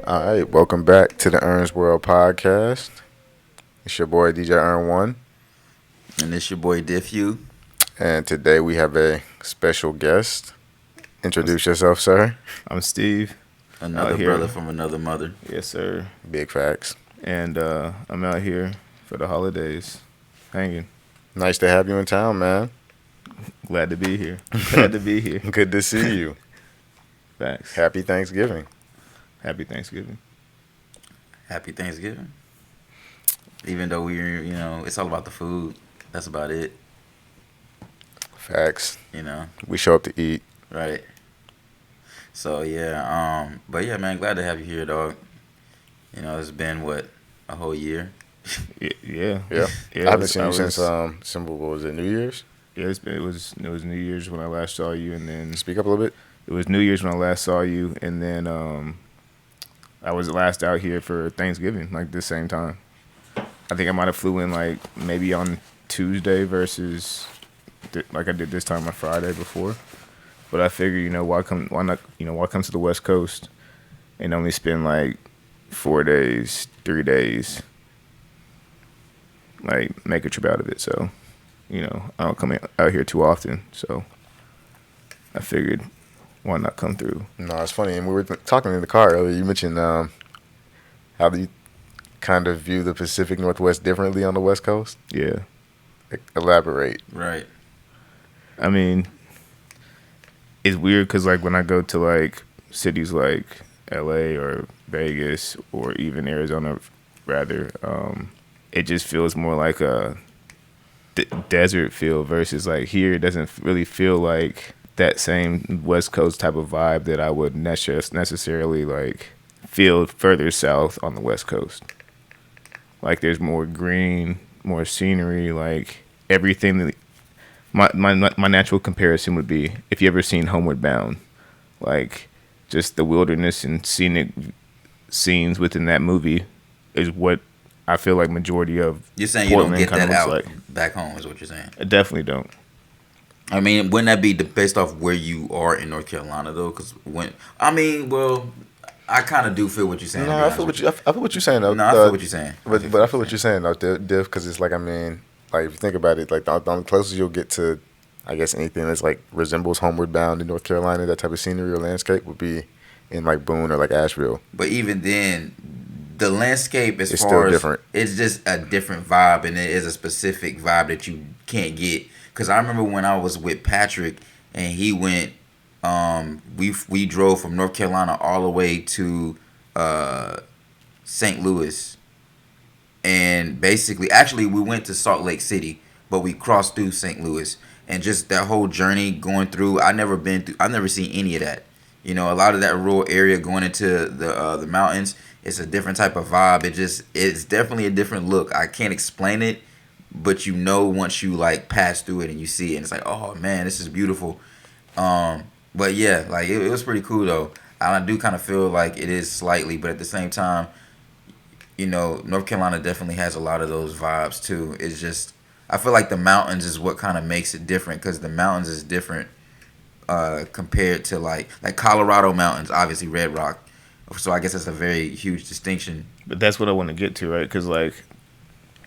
All right, welcome back to the Ern's World podcast. It's your boy DJ Ern 1. And it's your boy Diff Hue. And today we have a special guest. Introduce yourself, sir. I'm Steve. Another brother from another mother. Yes, sir. Big facts. And I'm out here for the holidays, hanging. Nice to have you in town, man. Glad to be here. Glad to be here. Good to see you. Facts. Happy Thanksgiving. Happy Thanksgiving. Happy Thanksgiving. Even though we're, it's all about the food. That's about it. Facts. You We show up to eat. Right. So, yeah. But, yeah, man, glad to have you here, dog. It's been, a whole year? Yeah. I haven't seen you since, what was it, New Year's? Yeah, it was New Year's when I last saw you, and then... Speak up a little bit. It was New Year's when I last saw you, and then I was last out here for Thanksgiving, like the same time. I think I might have flew in like maybe on Tuesday versus like I did this time on Friday before. But I figured, why come to the West Coast and only spend like 4 days, 3 days, like make a trip out of it. So, I don't come out here too often, so I figured, why not come through? No, it's funny. And we were talking in the car earlier. You mentioned how do you kind of view the Pacific Northwest differently on the West Coast? Yeah. Elaborate. Right. I mean, it's weird because, like, when I go to, like, cities like L.A. or Vegas or even Arizona, rather, it just feels more like a desert feel versus, like, here it doesn't really feel like that same West Coast type of vibe that I would necessarily like feel further south on the West Coast. Like there's more green, more scenery, like everything that my natural comparison would be if you ever seen Homeward Bound, like just the wilderness and scenic scenes within that movie is what I feel like majority of You're saying Portland you don't get that out like. back home is what you're saying. I definitely don't. I mean, wouldn't that be based off where you are in North Carolina, though? Because I kind of do feel what you're saying. No, I feel what you're saying, though. No, I feel what you're saying. But I feel what you're saying, though, Diff, because it's like, I mean, like, if you think about it, like, the closest you'll get to, I guess, anything that's, like, resembles Homeward Bound in North Carolina, that type of scenery or landscape would be in, like, Boone or, like, Asheville. But even then, the landscape it's still different. It's just a different vibe, and it is a specific vibe that you can't get. Because I remember when I was with Patrick and he went, we drove from North Carolina all the way to St. Louis. And basically, actually, we went to Salt Lake City, but we crossed through St. Louis. And just that whole journey going through, I've never seen any of that. A lot of that rural area going into the mountains, it's a different type of vibe. It's definitely a different look. I can't explain it. But once you like pass through it and you see it, and it's like, oh man, this is beautiful. But yeah, like it was pretty cool though. I do kind of feel like it is slightly, but at the same time, North Carolina definitely has a lot of those vibes too. It's just I feel like the mountains is what kind of makes it different because the mountains is different compared to like Colorado mountains, obviously Red Rock. So I guess that's a very huge distinction. But that's what I want to get to, right? Because like.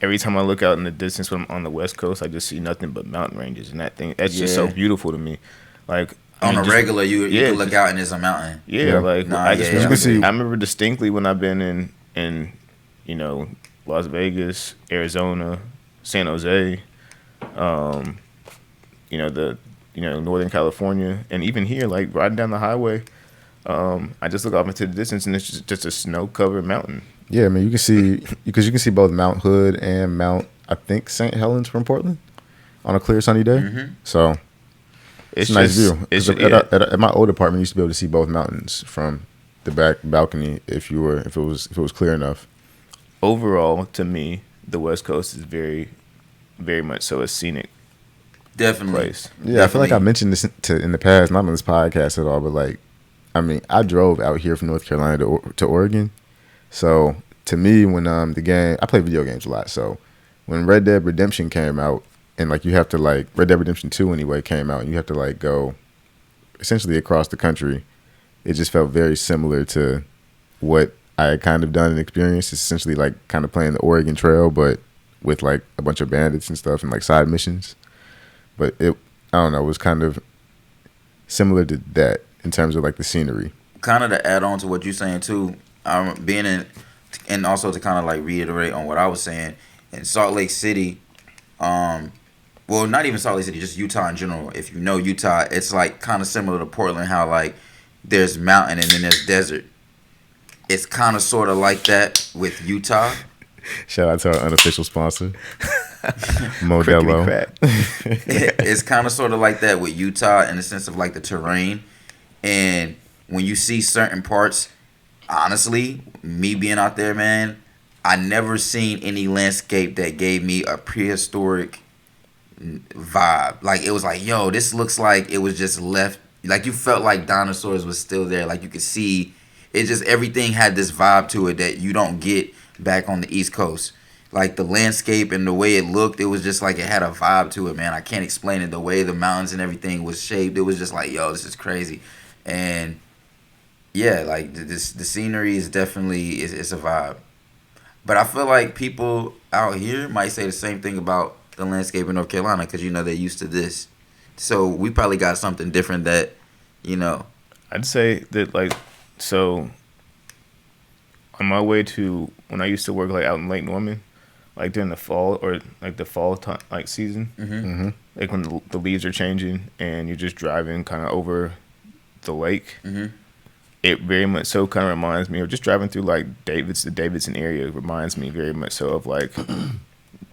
Every time I look out in the distance when I'm on the West Coast, I just see nothing but mountain ranges, and that's just so beautiful to me. Like on a regular, you can look out and there's a mountain. Yeah, like I remember distinctly when I've been in Las Vegas, Arizona, San Jose, Northern California, and even here, like riding down the highway, I just look off into the distance and it's just a snow-covered mountain. Yeah, I mean, you can see both Mount Hood and Mount, I think, St. Helens from Portland on a clear sunny day. Mm-hmm. So it's a nice view. At my old apartment, you used to be able to see both mountains from the back balcony if it was clear enough. Overall, to me, the West Coast is very, very much so a scenic place. Yeah, definitely. I feel like I mentioned this in the past, not on this podcast at all, but like, I mean, I drove out here from North Carolina to Oregon. So to me, when I play video games a lot. So when Red Dead Redemption came out, and like you have to Red Dead Redemption 2 anyway came out, and you have to go essentially across the country it just felt very similar to what I had kind of done and experienced. It's essentially like kind of playing the Oregon Trail, but with like a bunch of bandits and stuff and like side missions. But I don't know, it was kind of similar to that in terms of like the scenery. Kind of to add on to what you're saying too, being in, and also to kind of like reiterate on what I was saying, in Salt Lake City, well, not even Salt Lake City, just Utah in general. If you know Utah, it's like kind of similar to Portland, how like there's mountain and then there's desert. It's kind of sort of like that with Utah. Shout out to our unofficial sponsor, Modelo. It's kind of sort of like that with Utah in the sense of like the terrain. And when you see certain parts, honestly, me being out there, man, I never seen any landscape that gave me a prehistoric vibe. Like, it was like, yo, this looks like it was just left. Like, you felt like dinosaurs was still there. Like, you could see, it just, everything had this vibe to it that you don't get back on the East Coast. Like, the landscape and the way it looked, it was just like it had a vibe to it, man. I can't explain it. The way the mountains and everything was shaped, it was just like, yo, this is crazy. And yeah, like the scenery is definitely it's a vibe. But I feel like people out here might say the same thing about the landscape in North Carolina because, you know, they're used to this. So we probably got something different that, you know. I'd say that, like, so on my way to when I used to work like out in Lake Norman, like during the fall or like the fall time, like season, like when the leaves are changing and you're just driving kind of over the lake. It very much so kind of reminds me of just driving through like the Davidson area. Reminds me very much so of like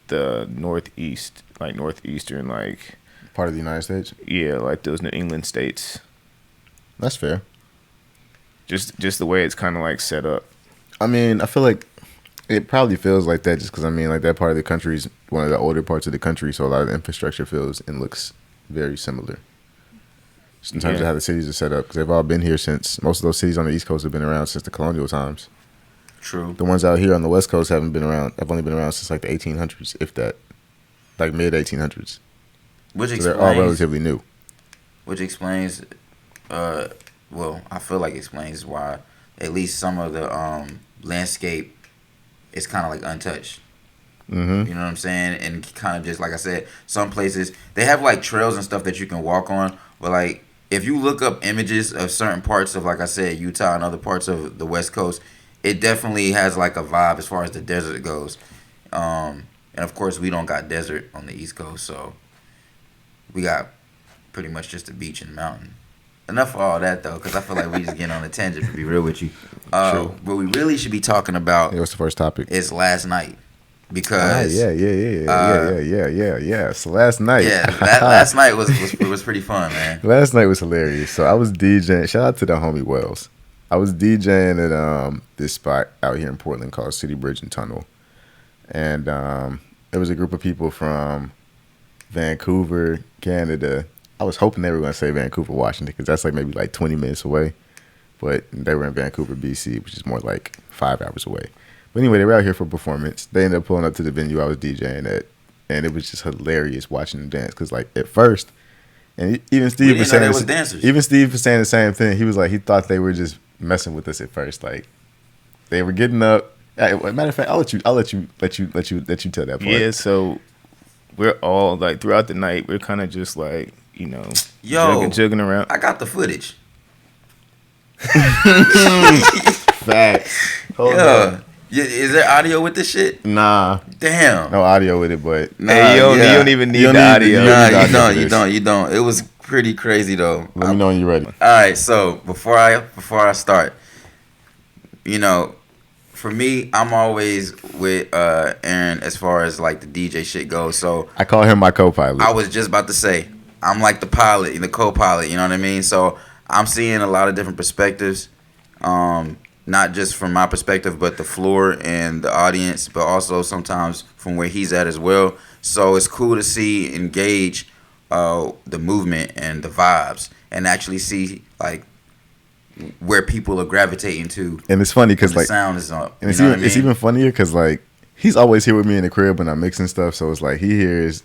the northeast, like northeastern, like part of the United States. Yeah, like those New England states. That's fair. Just the way it's kind of like set up. I mean, I feel like it probably feels like that just because I mean, like that part of the country is one of the older parts of the country, so a lot of the infrastructure feels and looks very similar. In terms of how the cities are set up, because they've all been here since, most of those cities on the East Coast have been around since the colonial times. True. The ones out here on the West Coast have only been around since like the 1800s, if that, like mid 1800s. Which explains, they're all relatively new. Which explains, well, I feel like explains why at least some of the landscape is kind of like untouched. You know what I'm saying? And kind of just like I said, some places they have like trails and stuff that you can walk on, but like, if you look up images of certain parts of, like I said, Utah and other parts of the West Coast, it definitely has like a vibe as far as the desert goes. And of course, we don't got desert on the East Coast, so we got pretty much just a beach and mountain. Enough of all that, though, because I feel like we just getting on a tangent, to be real with you. What we really should be talking about what's the first topic? Is last night. Because yeah. So last night, last night was pretty fun, man. Last night was hilarious. So I was DJing. Shout out to the homie Wells. I was DJing at this spot out here in Portland called City Bridge and Tunnel, and there was a group of people from Vancouver, Canada. I was hoping they were going to say Vancouver, Washington, because that's like maybe like 20 minutes away, but they were in Vancouver, BC, which is more like 5 hours away. But anyway, they were out here for a performance. They ended up pulling up to the venue I was DJing at, and it was just hilarious watching them dance. Because like at first, and even Steve was saying, the same thing. He was like, he thought they were just messing with us at first. Like they were getting up. Matter of fact, I'll let you tell that part. Yeah. So we're all like throughout the night, we're kind of just like, you know, jugging around. I got the footage. Facts. Hold on. Is there audio with this shit? Nah. Damn. No audio with it, but nah, hey, you don't even need the audio. You don't. It was pretty crazy though. Let me know when you're ready. All right, so before I start, you know, for me, I'm always with Aaron as far as like the DJ shit goes. So I call him my co-pilot. I was just about to say, I'm like the pilot, the co-pilot, you know what I mean? So I'm seeing a lot of different perspectives. Not just from my perspective, but the floor and the audience, but also sometimes from where he's at as well. So it's cool to see, engage the movement and the vibes, and actually see like where people are gravitating to. And it's funny because like sound is up. And it's even funnier because like he's always here with me in the crib when I'm mixing stuff. So it's like he hears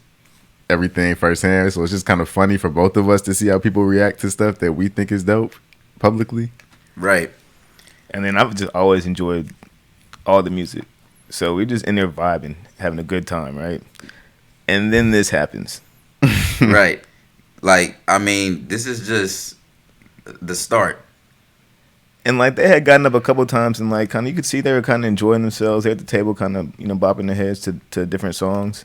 everything firsthand. So it's just kind of funny for both of us to see how people react to stuff that we think is dope publicly. Right. And then I've just always enjoyed all the music. So we just in there vibing, having a good time, right? And then this happens. Right. Like, I mean, this is just the start. And like they had gotten up a couple times and like kind of you could see they were kind of enjoying themselves. They at the table kind of, you know, bopping their heads to different songs.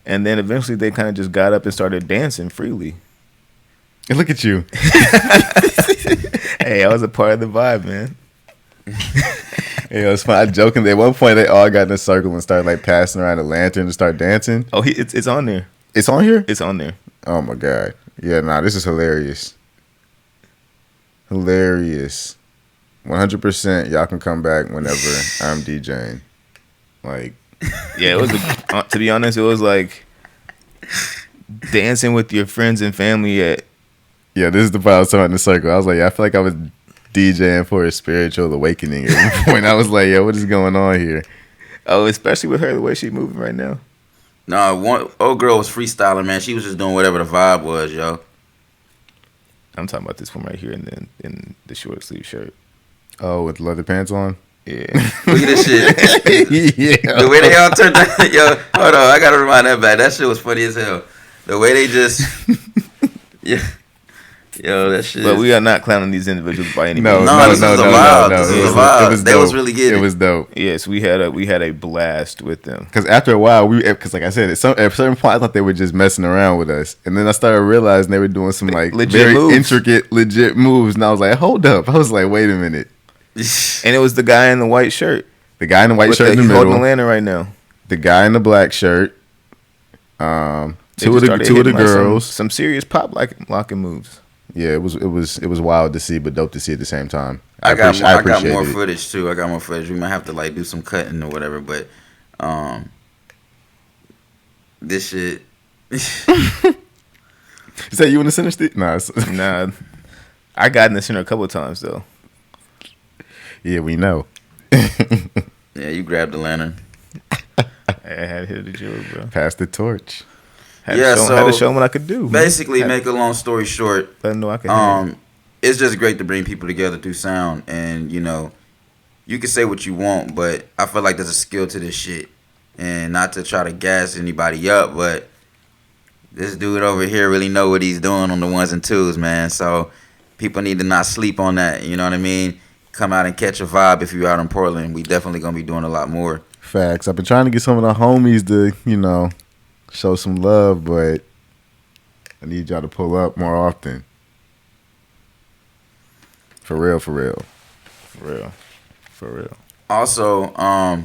And then eventually they kind of just got up and started dancing freely. And look at you. Hey, I was a part of the vibe, man. Yeah, it was fun. I joking. At one point, they all got in a circle and started like passing around a lantern to start dancing. Oh, it's on there. It's on here? It's on there. Oh my god. Yeah, nah, this is hilarious. Hilarious. 100%. Y'all can come back whenever I'm DJing. Like, yeah, it was. To be honest, it was like dancing with your friends and family at. Yeah, this is the part I was talking about in the circle. I was like, yeah, I feel like I was DJing for a spiritual awakening at one point. I was like, yo, what is going on here? Oh, especially with her, the way she's moving right now. No, one old girl was freestyling, man. She was just doing whatever the vibe was, yo. I'm talking about this one right here in the short sleeve shirt. Oh, with leather pants on? Yeah. Look at this shit. Yeah. The way they all turned out, yo, hold on, I gotta remind that back. That shit was funny as hell. The way they just, yeah. Yo, that shit. But we are not clowning these individuals by any No, means. this is the vibe. This is the vibe. It was They dope. was really good. It was dope. Yes, we had a blast with them. Because after a while, because like I said, at a certain point, I thought they were just messing around with us, and then I started realizing they were doing some like Legit very moves. intricate, legit moves, and I was like, hold up. I was like, wait a minute. And it was the guy in the white shirt. The guy in the white shirt in the he's middle. holding the lantern right now. The guy in the black shirt. Two of the girls. Some serious pop locking moves. Yeah, it was wild to see, but dope to see at the same time. I got appreciate more it. footage too. I got more footage. We might have to like do some cutting or whatever, but this shit. Is that you in the center, Steve? Nah. Nah, I got in the center a couple of times though. Yeah, we know. Yeah, you grabbed the lantern. I had to hit the jewel, bro. Pass the torch. Had to show them what I could do. Basically, make a long story short, let them know I could. It's just great to bring people together through sound, and you know, you can say what you want, but I feel like there's a skill to this shit, and not to try to gas anybody up, but this dude over here really know what he's doing on the ones and twos, man. So people need to not sleep on that. You know what I mean? Come out and catch a vibe if you're out in Portland. We definitely gonna be doing a lot more. Facts. I've been trying to get some of the homies to, you know, show some love, but I need y'all to pull up more often. For real. Also, yeah,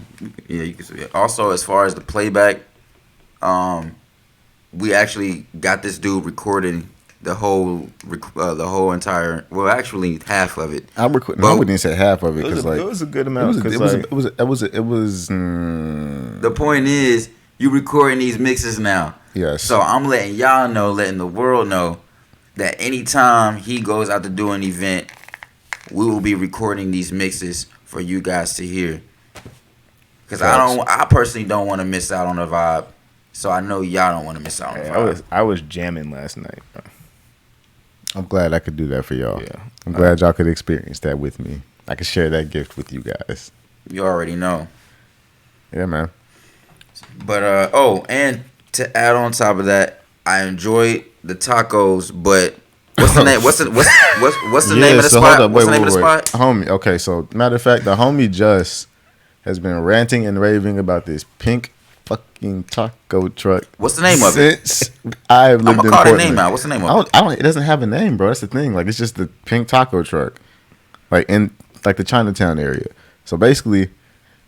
you can see it. Also, as far as the playback, we actually got this dude recording the whole entire. Well, actually, half of it. I wouldn't say half of it because it was a good amount. It was. The point is, you recording these mixes now. Yes. So I'm letting y'all know, letting the world know that anytime he goes out to do an event, we will be recording these mixes for you guys to hear. Because I personally don't want to miss out on the vibe. So I know y'all don't want to miss out on the vibe. I was jamming last night, bro. I'm glad I could do that for y'all. Yeah. I'm glad y'all could experience that with me. I could share that gift with you guys. You already know. Yeah, man. But and to add on top of that, I enjoyed the tacos, but what's the name? What's the name of the spot? What's the name of the spot? Homie, okay, so matter of fact, the homie Just has been ranting and raving about this pink fucking taco truck. What's the name of it? Since I've lived in Portland. I'm gonna call the name out. What's the name of it? It doesn't have a name, bro. That's the thing. Like, it's just the pink taco truck, like in like the Chinatown area. So basically,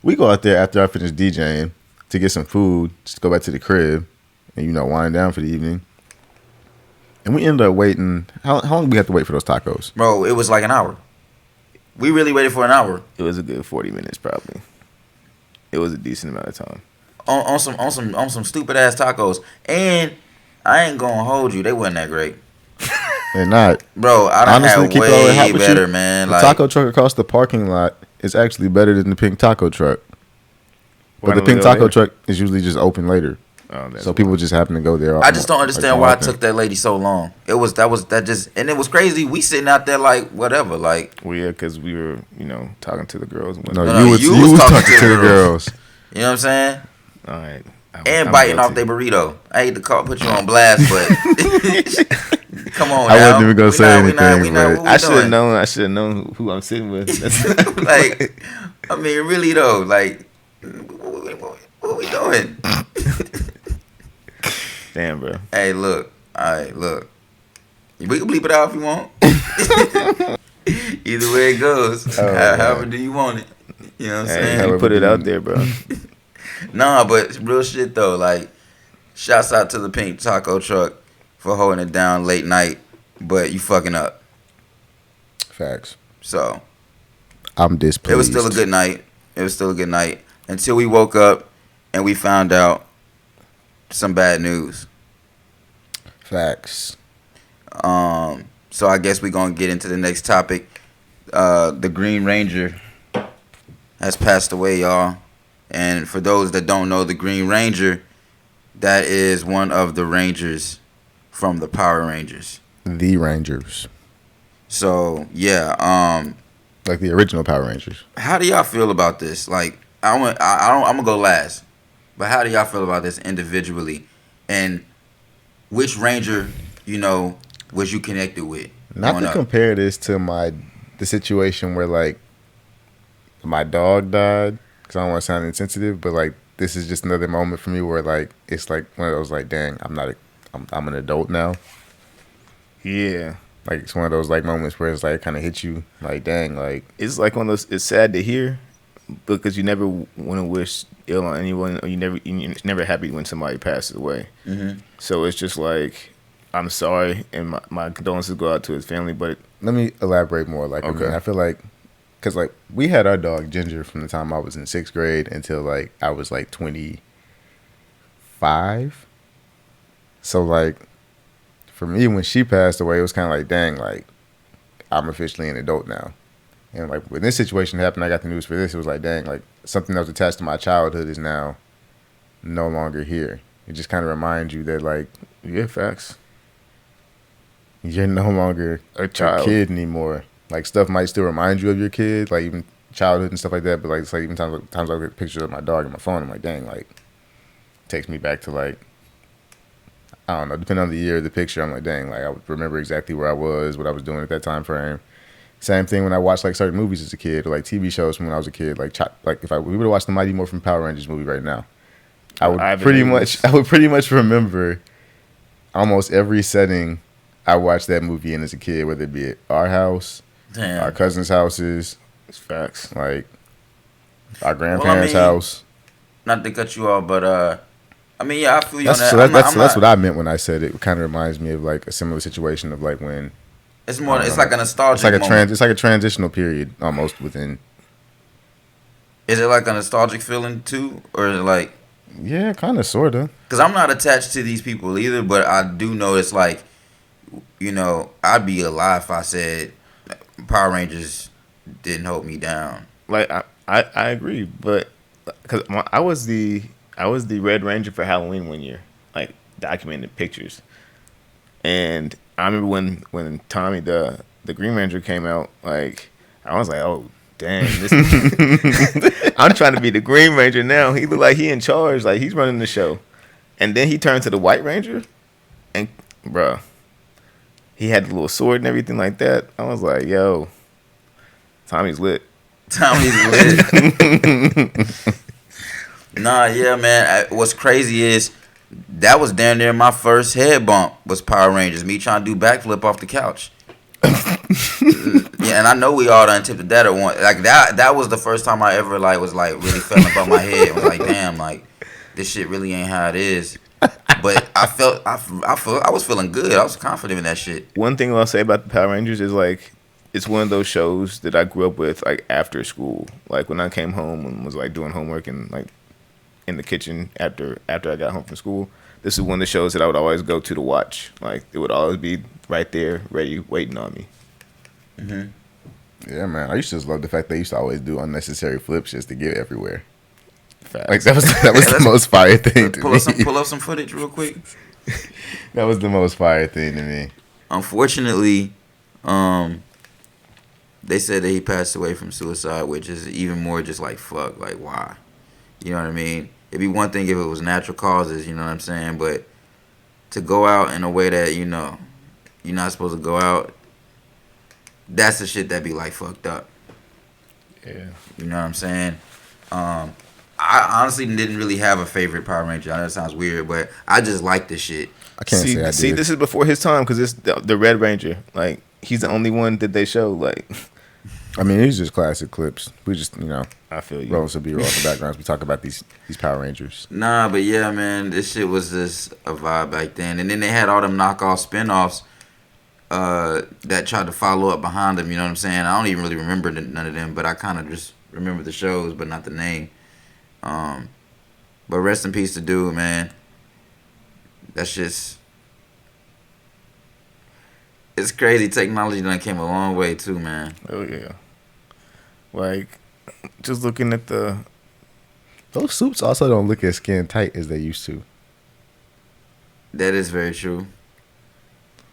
we go out there after I finish DJing to get some food, just go back to the crib, and wind down for the evening. And we ended up waiting. How long did we have to wait for those tacos? Bro, it was like an hour. We really waited for an hour. It was a good 40 minutes, probably. It was a decent amount of time. On some stupid ass tacos, and I ain't gonna hold you, they wasn't that great. They're not, bro. I done honestly had way better, man. The taco truck across the parking lot is actually better than the pink taco truck. But the pink taco truck is usually just open later. So people just happen to go there. I just don't understand why it took that lady so long. It was crazy. We sitting out there like whatever, like. Well, yeah, because we were talking to the girls. No, you was talking to the girls. You know what I'm saying? All right. I'm biting off their burrito. I hate to put you on blast, but come on. I wasn't even gonna say anything. I should have known. I should have known who I'm sitting with. Like, I mean, really though, like, what are we doing? Damn, bro. Hey, look. All right, look. We can bleep it out if you want. Either way it goes. However do you want it. You know what I'm saying? You put it out there, bro. Nah, but real shit though. Like, shouts out to the pink taco truck for holding it down late night, but you fucking up. Facts. So I'm displeased. It was still a good night. Until we woke up and we found out some bad news. Facts. So I guess we're gonna get into the next topic. The Green Ranger has passed away, y'all. And for those that don't know, the Green Ranger, that is one of the Rangers from the Power Rangers. The Rangers. So yeah, like the original Power Rangers. How do y'all feel about this? Like, I'm gonna go last, but how do y'all feel about this individually? And which Ranger, was you connected with? Not to compare this to the situation where like my dog died, because I don't want to sound insensitive, but like this is just another moment for me where like it's like one of those like, dang, I'm an adult now. Yeah. Like it's one of those like moments where it's like kind of hit you like, dang, like it's like one of those. It's sad to hear because you never want to wish ill on anyone, or you're never happy when somebody passes away. Mm-hmm. So it's just like, I'm sorry, and my condolences go out to his family. But let me elaborate more. Like, okay. I mean, I feel like, cause like we had our dog Ginger from the time I was in 6th grade until like I was like 25. So like, for me, when she passed away, it was kind of like, dang, like I'm officially an adult now. And like when this situation happened, I got the news for this. It was like, dang, like something that was attached to my childhood is now no longer here. It just kind of reminds you that like, yeah, facts. You're no longer a kid anymore. Like stuff might still remind you of your kid, like even childhood and stuff like that. But like it's like even times I look at pictures of my dog on my phone, I'm like, dang, like it takes me back to like, I don't know, depending on the year of the picture, I'm like, dang, like I would remember exactly where I was, what I was doing at that time frame. Same thing when I watched like certain movies as a kid, or like TV shows from when I was a kid. Like if we would have watched the Mighty Morphin Power Rangers movie right now, I would pretty much remember almost every setting I watched that movie in as a kid, whether it be at our house, our cousins' houses. It's facts. Like our grandparents' house. Not to cut you off, but I mean, yeah, I feel you on that. So that's what I meant when I said it. It kind of reminds me of like a similar situation of like when it's more. It's like a nostalgic. It's like a transitional period almost within. Is it like a nostalgic feeling too, or is it like? Yeah, kind of, sorta. Because I'm not attached to these people either, but I do know it's like, I'd be a lie if I said Power Rangers didn't hold me down. Like I agree, but because I was the Red Ranger for Halloween one year, like documented pictures, and I remember when Tommy the Green Ranger came out, like I was like, oh damn, I'm trying to be the Green Ranger now. He look like he in charge, like he's running the show, and then he turned to the White Ranger, and bruh, he had the little sword and everything like that. I was like, yo, Tommy's lit. Tommy's lit. Nah, yeah, man. What's crazy is that was damn near my first head bump was Power Rangers. Me trying to do backflip off the couch. Yeah, and I know we all done tipped that at one. Like that was the first time I ever like was like really felt above my head. I was like, damn, like this shit really ain't how it is. But I was feeling good. I was confident in that shit. One thing I'll say about the Power Rangers is like it's one of those shows that I grew up with like after school. Like when I came home and was like doing homework and like in the kitchen after I got home from school. This is one of the shows that I would always go to watch. Like it would always be right there, ready, waiting on me. Mm-hmm. Yeah, man. I used to just love the fact they used to always do unnecessary flips just to get everywhere. fast. Like that was the most fire thing to me. Pull up some footage real quick. That was the most fire thing to me. Unfortunately, they said that he passed away from suicide, which is even more just like fuck, like why? You know what I mean? It'd be one thing if it was natural causes, you know what I'm saying? But to go out in a way that, you know, you're not supposed to go out, that's the shit that be like fucked up. Yeah. You know what I'm saying? I honestly didn't really have a favorite Power Ranger. I know that sounds weird, but I just like this shit. I can't say I did. See, this is before his time because it's the Red Ranger. Like, he's the only one that they show. Like, I mean, these just classic clips. We just, you know, I feel you. Roll some B-roll in the backgrounds. We talk about these Power Rangers. Nah, but yeah, man, this shit was just a vibe back then. And then they had all them knockoff spinoffs that tried to follow up behind them. You know what I'm saying? I don't even really remember none of them, but I kind of just remember the shows, but not the name. But rest in peace to dude, man. That's just, it's crazy. Technology done came a long way too, man. Oh yeah. Like, just looking at those suits also don't look as skin tight as they used to. That is very true.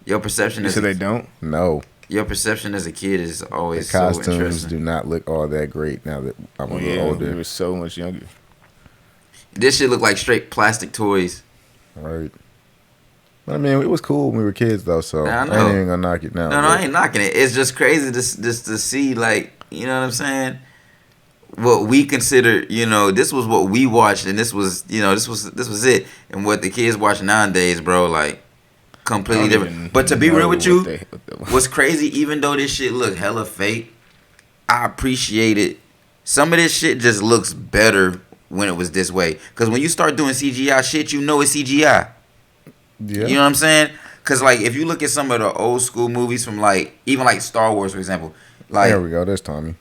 Your perception is. So they don't? No. Your perception as a kid is always the costumes so interesting. do not look all that great now that I'm a little older. We were so much younger. This shit look like straight plastic toys. Right. I mean, it was cool when we were kids, though, so I ain't even gonna knock it now. No, I ain't knocking it. It's just crazy just to see, like, you know what I'm saying? What we consider, you know, this was what we watched, and this was, you know, this was it. And what the kids watch nowadays, bro, like, completely different. But to be real with you, what's crazy, even though this shit look hella fake, I appreciate it. Some of this shit just looks better when it was this way. Because when you start doing CGI shit, you know it's CGI. Yeah. You know what I'm saying? Because, like, if you look at some of the old school movies from, like, even, like, Star Wars, for example. Like, there we go. There's Tommy.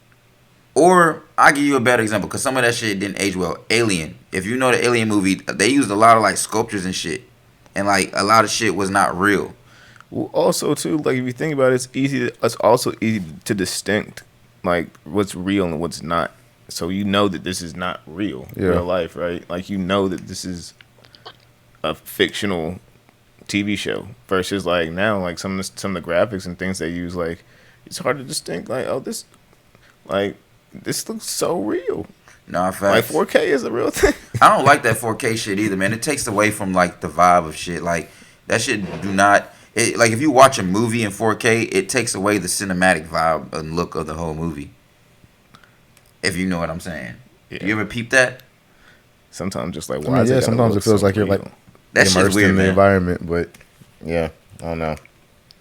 Or, I'll give you a better example, because some of that shit didn't age well. Alien. If you know the Alien movie, they used a lot of, like, sculptures and shit. And, like, a lot of shit was not real. Well, also, too, like, if you think about it, it's also easy to distinct, like, what's real and what's not. So you know that this is not real life, right? Like, you know that this is a fictional TV show versus, like, now, like, some of the graphics and things they use, like, it's hard to distinct, like, oh, this looks so real. Nah, facts. Like, 4K is a real thing. I don't like that 4K shit either, man. It takes away from, like, the vibe of shit. Like, that shit do not... like, if you watch a movie in 4K, it takes away the cinematic vibe and look of the whole movie. If you know what I'm saying. Yeah. You ever peep that? Sometimes just like, why? Yeah, sometimes it feels like you're, like, that immersed weird, in the man. environment, but, yeah, I don't know.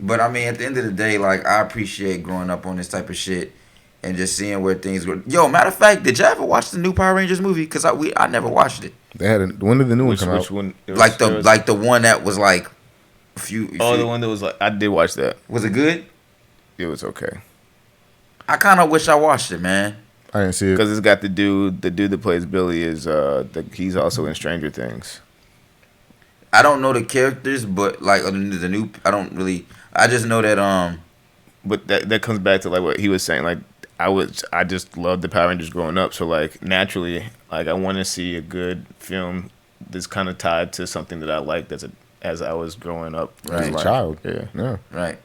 But, I mean, at the end of the day, like, I appreciate growing up on this type of shit and just seeing where things go. Yo, matter of fact, did y'all ever watch the new Power Rangers movie? Because I never watched it. They had when did the new one come out? Which one? Like the one that was like a few. The one that was like, I did watch that. Was it good? It was okay. I kind of wish I watched it, man. I didn't see it because it's got the dude that plays Billy is he's also in Stranger Things. I don't know the characters, but like the new, I don't really. I just know that But that comes back to like what he was saying. Like I just loved the Power Rangers growing up. So like naturally, like I want to see a good film that's kind of tied to something that I liked as I was growing up. As a child. Yeah. Right.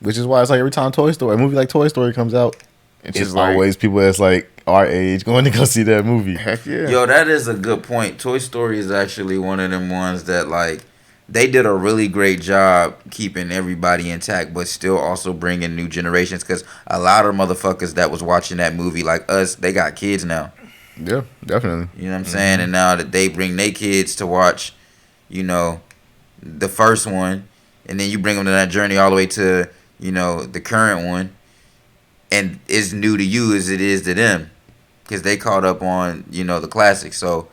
Which is why it's like every time a movie like Toy Story comes out, it's like, always people that's like our age going to go see that movie. Heck yeah. Yo, that is a good point. Toy Story is actually one of them ones that like they did a really great job keeping everybody intact, but still also bringing new generations. Because a lot of motherfuckers that was watching that movie, like us, they got kids now. Yeah, definitely. You know what I'm saying? And now that they bring their kids to watch, you know, the first one, and then you bring them to that journey all the way to, you know, the current one, and it's new to you as it is to them, because they caught up on, you know, the classics. So,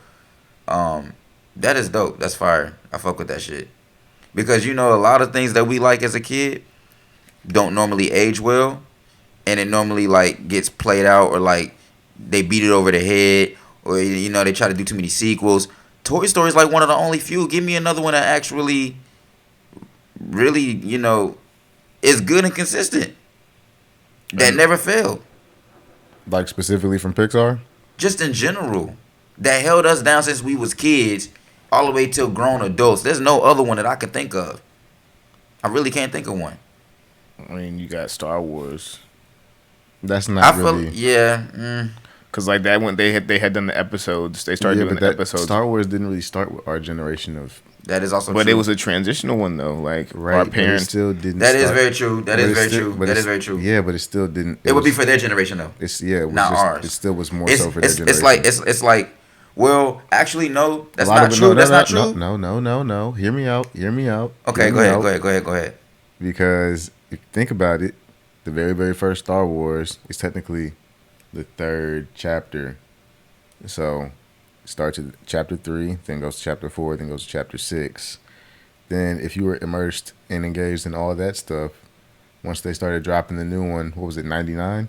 that is dope. That's fire. I fuck with that shit. Because, you know, a lot of things that we like as a kid don't normally age well. And it normally, like, gets played out or, like, they beat it over the head. Or, you know, they try to do too many sequels. Toy Story is, like, one of the only few. Give me another one that actually really, you know, is good and consistent. That never failed. Like, specifically from Pixar? Just in general. that held us down since we was kids, all the way till grown adults. There's no other one that I can think of. I really can't think of one. I mean, you got Star Wars. That's not really. Yeah. Cause like that when they had done the episodes, they started doing the episodes. Star Wars didn't really start with our generation of. That is also but true. It was a transitional one though. Like right, our parents still didn't. That is very true. That is very true. Yeah, but it still didn't. It would be for their generation though. It was not just, ours. It still was more so for their generation. It's like. Well, actually, no. That's not true. That's not true. No. Hear me out. Okay, go ahead. Because if you think about it, the very, very first Star Wars is technically the third chapter. So it starts at chapter 3, then goes to chapter 4, then goes to chapter 6. Then if you were immersed and engaged in all that stuff, once they started dropping the new one, what was it, 99?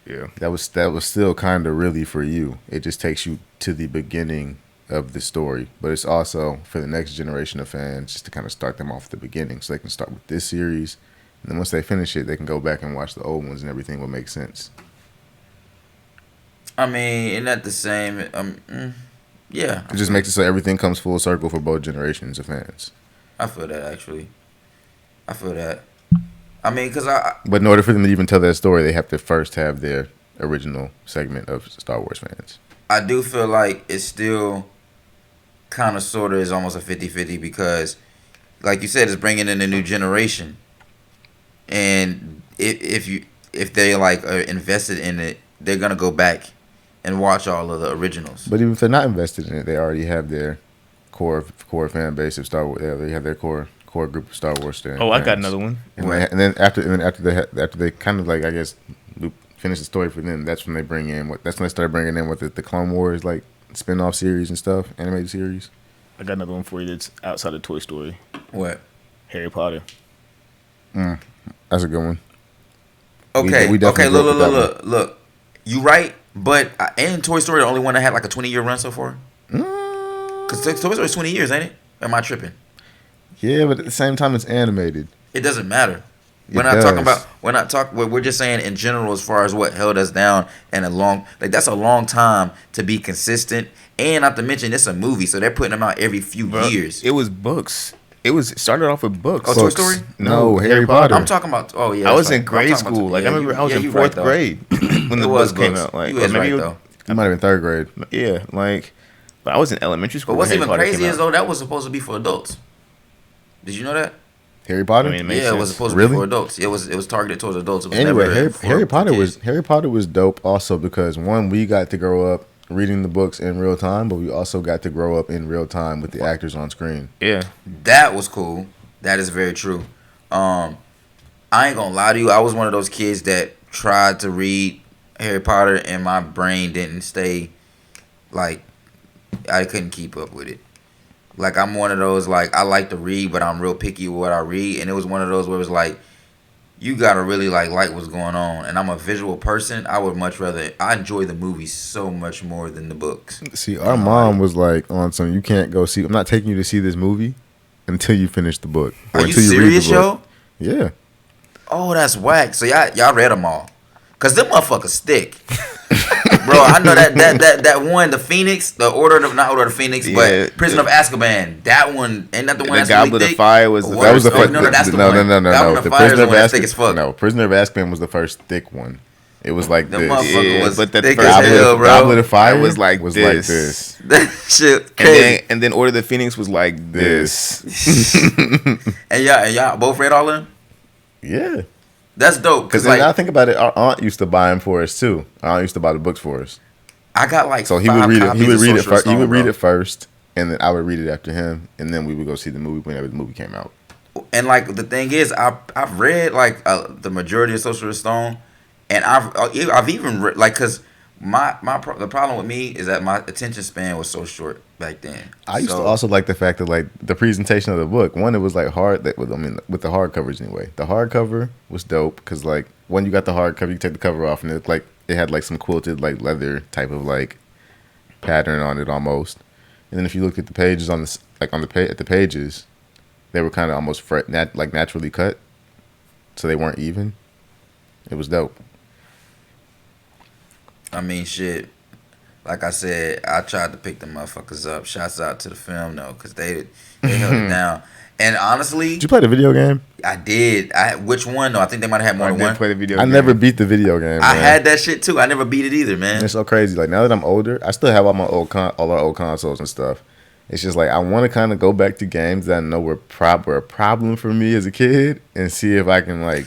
Yeah. That was still kind of really for you. It just takes you to the beginning of the story. But it's also for the next generation of fans just to kind of start them off at the beginning. So they can start with this series. And then once they finish it, they can go back and watch the old ones and everything will make sense. I mean, isn't that the same? Yeah. It just makes it so everything comes full circle for both generations of fans. I feel that, actually. I feel that. I mean, because But in order for them to even tell that story, they have to first have their original segment of Star Wars fans. I do feel like it's still kind of sort of is almost a 50-50 because, like you said, it's bringing in a new generation. And if they like are invested in it, they're going to go back and watch all of the originals. But even if they're not invested in it, they already have their core fan base of Star Wars. Yeah, they have their core group of Star Wars fans. Oh, I got another one. And then after they kind of like, I guess, finish the story for them, that's when they bring in that's when they started bringing in the Clone Wars like spin-off series and stuff, animated series. I got another one for you that's outside of Toy Story. What? Harry Potter. That's a good one. Okay. Look. You right, but ain't Toy Story the only one that had like a 20-year run so far? Because Toy Story is 20 years, ain't it? Am I tripping? Yeah, but at the same time, it's animated. It doesn't matter. We're just saying in general as far as what held us down and that's a long time to be consistent. And not to mention it's a movie, so they're putting them out every few years. It was books. It started off with books. Oh, Toy Story? No, Harry Potter. I'm talking about. Oh yeah. I was in grade school. I remember I was in fourth grade when the books came out. Like, you was right though. You might have been third grade. Yeah, but I was in elementary school. But what's even crazy is though that was supposed to be for adults. Did you know that? Harry Potter? I mean, it was supposed to be for adults. It was targeted towards adults. It was anyway, Harry Potter was dope also because one, we got to grow up reading the books in real time, but we also got to grow up in real time with the actors on screen. Yeah. That was cool. That is very true. I ain't gonna lie to you. I was one of those kids that tried to read Harry Potter and my brain didn't stay, like, I couldn't keep up with it. Like, I'm one of those, like, I like to read, but I'm real picky with what I read. And it was one of those where it was like, you gotta really, like what's going on. And I'm a visual person. I would much rather, I enjoy the movies so much more than the books. See, our mom was like, on some, you can't go see, I'm not taking you to see this movie until you finish the book. Are you serious, yo? Yeah. Oh, that's whack. So y'all read them all. Because them motherfuckers stick. Bro, I know that one, the Phoenix, not Order of the Phoenix, but Prison of Azkaban. That one, ain't that the one that's really thick? The Goblet of Fire was the first. No, that's the one. No. The Prisoner of Azkaban. No, Prisoner of Azkaban was the first thick one. It was like the this. Motherfucker was but the thick first as hell, bro. Goblet of Fire was like this. That shit crazy. And then Order of the Phoenix was like this. and y'all both read all of them? Yeah. That's dope. Because like, I think about it, our aunt used to buy them for us too. Our aunt used to buy the books for us. I got like so he would read it. He would read it first. He would read it first, and then I would read it after him, and then we would go see the movie whenever the movie came out. And like the thing is, I've read like the majority of Sorcerer's Stone, and I've even read like because the problem with me is that my attention span was so short back then. I used to also like the fact that like the presentation of the book. One, it was like hard. With the hardcovers anyway. The hardcover was dope because like when you got the hardcover, you take the cover off and it looked like it had like some quilted like leather type of like pattern on it almost. And then if you looked at the pages at the pages, they were kind of almost naturally cut, so they weren't even. It was dope. I mean, shit. like I said, I tried to pick the motherfuckers up. Shouts out to the film though, because they held it down. And honestly, did you play the video game? I did. Which one though? I think they might have had more than one. Play the video I game. never beat the video game. I man. had that shit too. I never beat it either, man. It's so crazy. Like now that I'm older, I still have all my all our old consoles and stuff. It's just like I want to kind of go back to games that I know were a problem for me as a kid and see if I can like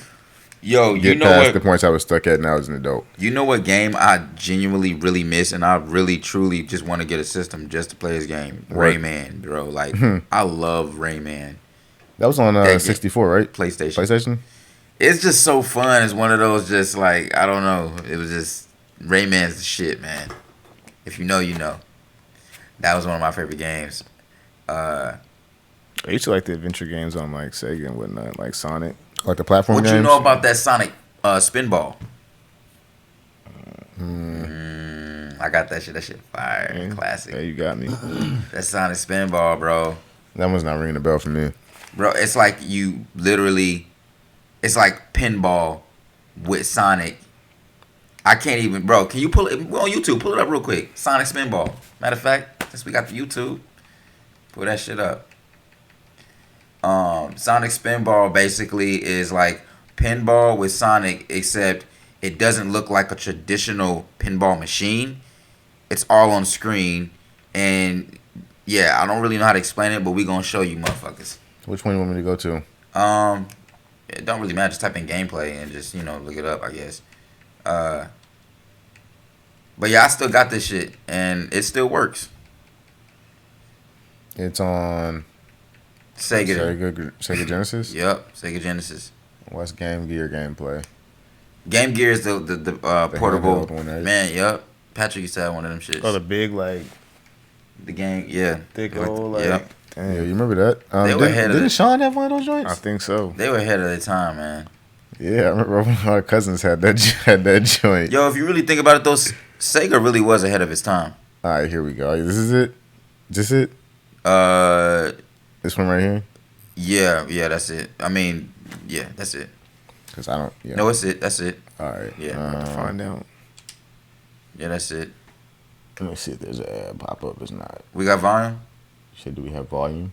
get past the points I was stuck at now as an adult. You know what game I genuinely really miss and I really truly just want to get a system just to play this game? What? Rayman, bro. Like I love Rayman. That was on 64, right? PlayStation. It's just so fun. It's one of those just like, I don't know. It was just, Rayman's the shit, man. If you know, you know. That was one of my favorite games. I used to like the adventure games on like Sega and whatnot, like Sonic. Like the platform What games? you know about that Sonic Spinball? I got that shit. That shit fire. Yeah. Classic. Yeah, you got me. That Sonic Spinball, bro. That one's not ringing a bell for me. Bro, it's like you literally, it's like pinball with Sonic. I can't even, bro. Can you pull it? We're on YouTube. Pull it up real quick. Sonic Spinball. Matter of fact, since we got the YouTube, pull that shit up. Sonic Spinball basically is like pinball with Sonic, except it doesn't look like a traditional pinball machine. It's all on screen, and yeah, I don't really know how to explain it, but we gonna show you motherfuckers. Which one you want me to go to? It don't really matter. Just type in gameplay and just look it up, I guess. But yeah, I still got this shit, and it still works. It's on Sega Genesis? Yep, Sega Genesis. What's Game Gear gameplay? Game Gear is the portable one, right? man. Yep, Patrick used to have one of them shits. Oh, the big like The game, yeah, thick old like. Yep. Damn, yeah, you remember that? They were ahead of didn't it. Sean have one of those joints? I think so. They were ahead of their time, man. Yeah, I remember one of our cousins had that joint. Yo, if you really think about it, though, Sega really was ahead of its time. All right, here we go. This is it? This it? This one right here? Yeah, that's it. I mean, yeah, that's it. Because I don't, yeah. No, it's it. That's it. All right. Yeah. Find out. Yeah, that's it. Let me see if there's an ad pop up. It's not. We got volume? Shit, do we have volume?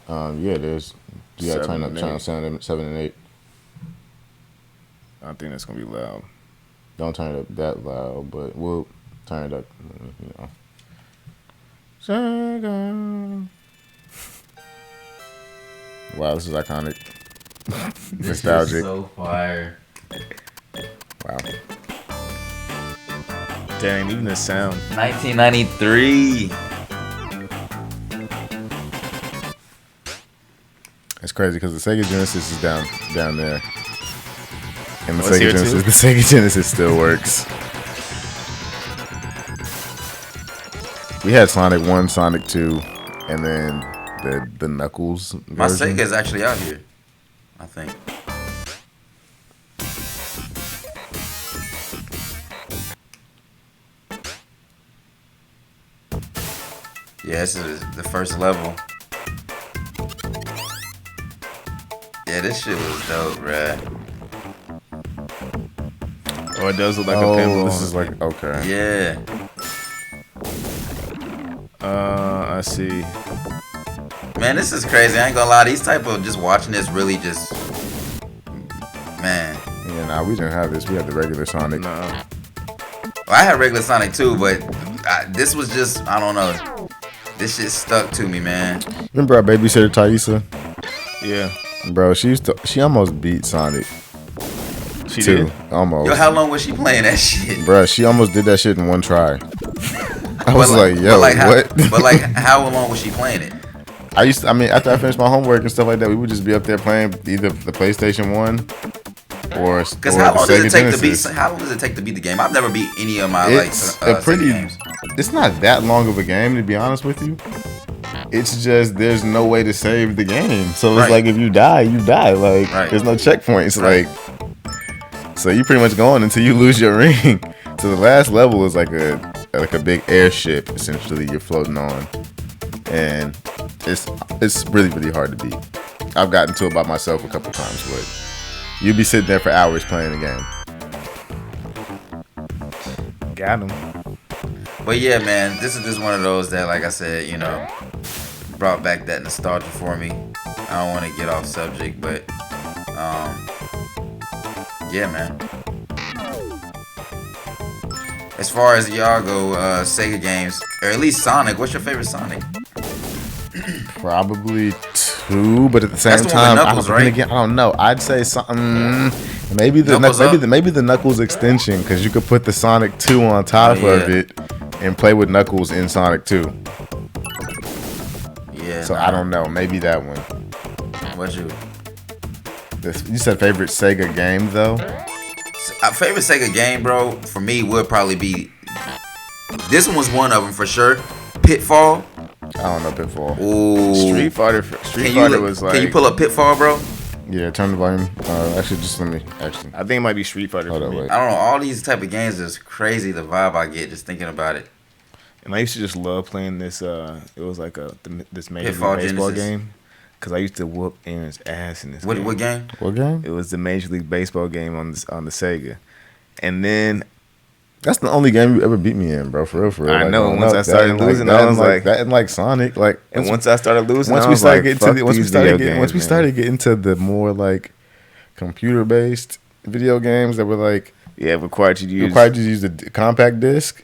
Yeah, there's. You got to turn up channel 7 and 8. I think that's gonna be loud. Don't turn it up that loud, but we'll turn it up, Sega. Wow, this is iconic. Nostalgic. So fire. Wow. Dang, even the sound. 1993. It's crazy because the Sega Genesis is down there. And the Oh, it's here too? The Sega Genesis still works. We had Sonic 1, Sonic 2, and then the Knuckles version. My Sega is actually out here, I think. Yeah, this is the first level. Yeah, this shit was dope, bruh. Oh, it does look like a pinball. This is like, okay. Yeah. I see. Man, this is crazy. I ain't gonna lie. These type of just watching this really just, man. Yeah, nah, we didn't have this. We had the regular Sonic. No. Well, I had regular Sonic too, but this was just, I don't know. This shit stuck to me, man. Remember our babysitter Thaisa? Yeah. Bro, she almost beat Sonic. She too. did. Almost. Yo, how long was she playing that shit? Bro, she almost did that shit in one try. I was like, yo, what? But like, how long was she playing it? After I finished my homework and stuff like that, we would just be up there playing either the PlayStation 1 or Because how long does it take to beat the game? I've never beat any of my pretty games. It's not that long of a game, to be honest with you. It's just there's no way to save the game. So it's like if you die, you die. Like there's no checkpoints. Like so you pretty much going until you lose your ring. So the last level is like a big airship essentially you're floating on. And it's really, really hard to beat. I've gotten to it by myself a couple times, but you'll be sitting there for hours playing the game. Got him. But yeah, man, this is just one of those that, like I said, you know, brought back that nostalgia for me. I don't want to get off subject, but yeah, man. As far as y'all go, Sega games, or at least Sonic, what's your favorite Sonic? Probably 2, but at the same time, Knuckles, right? I don't know. I'd say something. Maybe the Knuckles extension, because you could put the Sonic 2 on top of it and play with Knuckles in Sonic 2. Yeah. So I don't know. Maybe that one. What's you? You said favorite Sega game though. Favorite Sega game, bro, for me would probably be. This one was one of them for sure. Pitfall. I don't know Pitfall. Ooh. Street Fighter was like. Can you pull up Pitfall, bro? Yeah, turn the volume. Actually, just let me. Actually, I think it might be Street Fighter. Hold for on, me. wait. I don't know. All these type of games is crazy. The vibe I get just thinking about it. And I used to just love playing this. It was like this Major League Pitfall Baseball Genesis. game. Because I used to whoop Aaron's ass in this game. What game? What game? It was the Major League Baseball game on the Sega. And then that's the only game you ever beat me in, bro. For real, for real. I know. Once I started losing, I was like that, and like Sonic, like. And once I started losing, once we started getting to the more like computer based video games that were like required you to use the compact disc.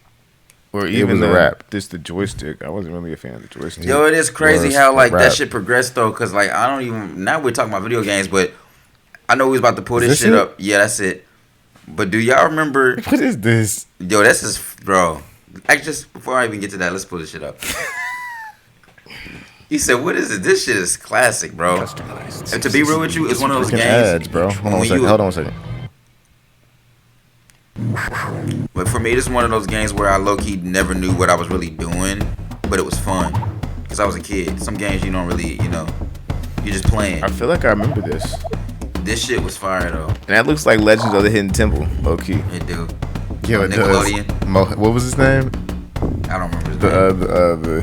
Or even the joystick. I wasn't really a fan of the joystick. Yo, it is crazy how like that shit progressed though, cause like I don't even now we're talking about video games, but I know we was about to pull this shit up. Yeah, that's it. But do y'all remember? What is this? Yo, this is bro. Actually, just before I even get to that, let's pull this shit up. You said, "What is it? This shit is classic, bro." And to be real with you, it's one of those games, ads, bro. Hold on a second. But for me, this is one of those games where I low-key never knew what I was really doing, but it was fun. Because I was a kid. Some games you don't really, you're just playing. I feel like I remember this. This shit was fire, though. And that looks like Legends of the Hidden Temple, low-key. It do. Yeah, it Nickelodeon. does. What was his name? I don't remember his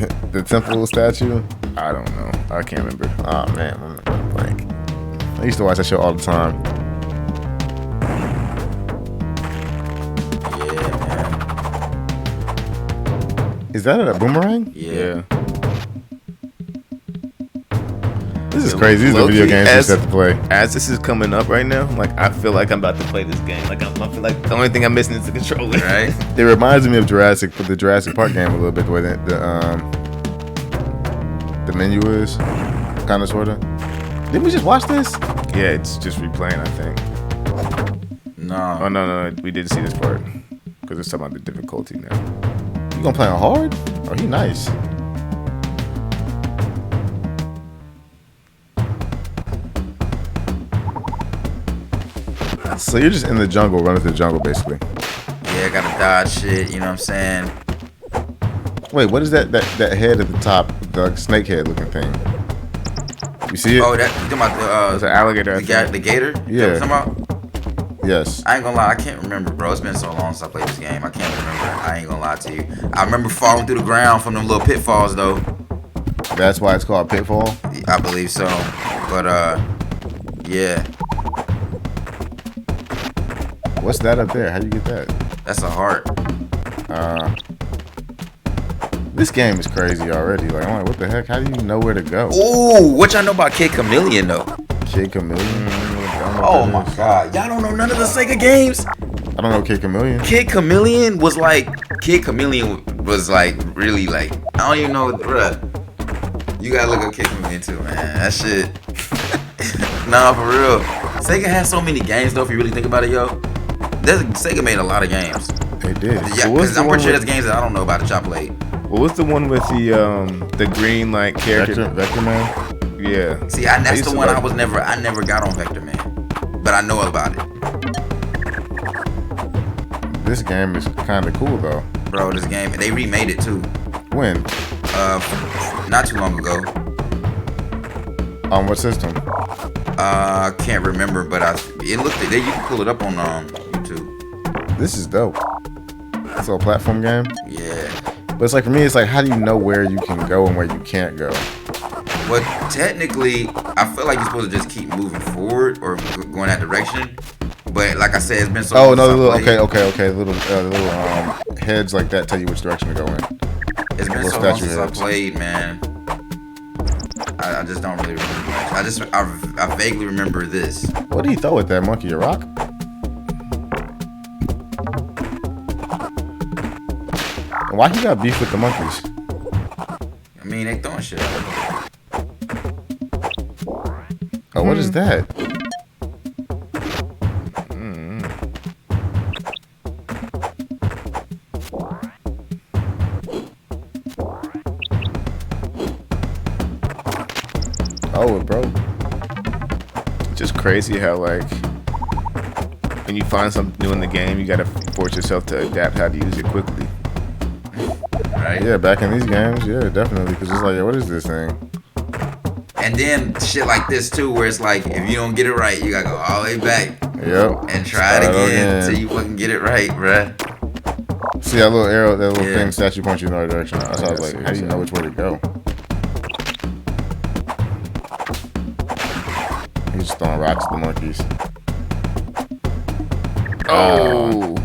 name. The temple statue? I don't know. I can't remember. Oh, man. I'm blank. I used to watch that show all the time. Is that a boomerang? Yeah. This is crazy. These are video games you set to play. As this is coming up right now, like I feel like I'm about to play this game. Like I feel like the only thing I'm missing is the controller. Right. It reminds me of the Jurassic Park game a little bit. The way that the menu is, kind of, sorta. Didn't we just watch this? Yeah, it's just replaying, I think. No. Oh no, we did see this part because it's talking about the difficulty now. You gonna play on hard? Oh, he nice. So you're just in the jungle, running through the jungle, basically. Yeah, gotta dodge shit. You know what I'm saying? Wait, what is that head at the top, the snake head looking thing? You see it? Oh, you talking about It's an alligator. the gator? Yeah. You talking about? Yes. I ain't gonna lie, I can't remember, bro. It's been so long since I played this game. I can't remember. I ain't gonna lie to you. I remember falling through the ground from them little pitfalls, though. That's why it's called Pitfall? I believe so. But, yeah. What's that up there? How do you get that? That's a heart. This game is crazy already. Like, I'm like, what the heck? How do you know where to go? Ooh, what y'all know about Kid Chameleon, though? Kid Chameleon? Oh, my God. Y'all don't know none of the Sega games? I don't know Kid Chameleon. Kid Chameleon was like really like, I don't even know, bruh. You gotta look up Kid Chameleon too, man. That shit. Nah, for real. Sega has so many games though, if you really think about it, yo. Sega made a lot of games. They did. Yeah, because I'm pretty sure there's games that I don't know about that y'all played. What was the one with the green like character? Vector Man? Yeah. See, that's the one I never got on Vector Man. But I know about it. This game is kind of cool though. Bro, this game, they remade it too. When? Not too long ago. On what system? I can't remember, but you can pull it up on YouTube. This is dope. It's a platform game? Yeah. But it's like, for me, it's like, how do you know where you can go and where you can't go? Well, technically, I feel like you're supposed to just keep moving forward or going that direction. But like I said, it's been so. Oh no, okay. Little heads like that tell you which direction to go in. It's been so long since I played, man. I just don't really remember much. I vaguely remember this. What did he throw at that monkey? A rock? Why he got beef with the monkeys? I mean, they throwing shit at him. Oh, what is that? Oh, bro. Just crazy how, like, when you find something new in the game, you gotta force yourself to adapt how to use it quickly. Right? Yeah, back in these games, yeah, definitely. Because it's like, yeah, what is this thing? And then shit like this, too, where it's like, if you don't get it right, you gotta go all the way back. Yep. And try it again until you fucking get it right, bruh. See that little arrow, that little thing, statue points you in the right direction. So I was like, how do you know which way to go? He's just throwing rocks at the monkeys. Oh.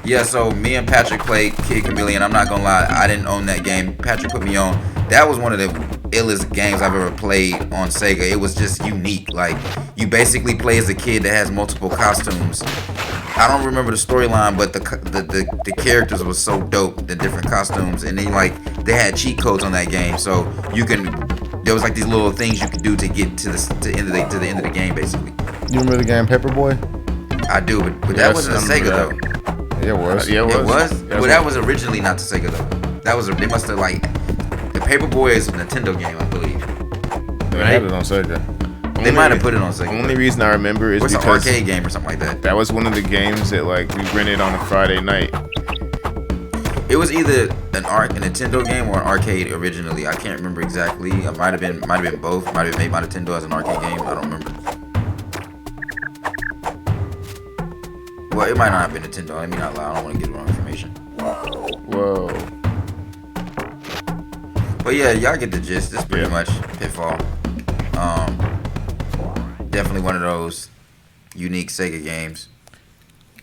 Yeah, so me and Patrick played Kid Chameleon. I'm not gonna lie, I didn't own that game. Patrick put me on. That was one of the illest games I've ever played on Sega. It was just unique. Like, you basically play as a kid that has multiple costumes. I don't remember the storyline, but the characters were so dope, the different costumes, and then like they had cheat codes on that game, so there was like these little things you could do to get to the end of the game, basically. You remember the game Paperboy? I do, but that wasn't a Sega though. Yeah, it was. Yeah, it was. Well, that was originally not the Sega though. They must have like the Paperboy is a Nintendo game, I believe. They had it on Sega. They might have put it on Sega. The only reason I remember is because an arcade game or something like that. That was one of the games that like we rented on a Friday night. It was either a Nintendo game or an arcade originally. I can't remember exactly. It might have been both. Might have made my Nintendo as an arcade game. I don't remember. Well, it might not have been Nintendo. Let me not lie. I don't want to get the wrong information. Whoa. But yeah, y'all get the gist. This is pretty much Pitfall. Definitely one of those unique Sega games.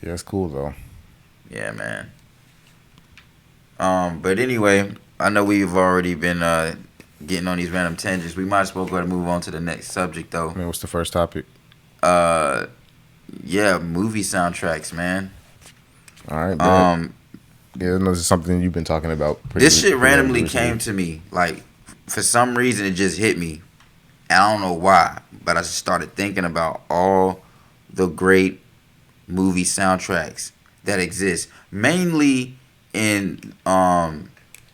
Yeah, it's cool though. Yeah, man. But anyway, I know we've already been getting on these random tangents. We might as well go ahead and move on to the next subject, though. Man, what's the first topic? Yeah, movie soundtracks, man. All right. Man. Yeah, this is something you've been talking about. This shit randomly came to me. Like, for some reason, it just hit me. And I don't know why, but I just started thinking about all the great movie soundtracks that exist, mainly in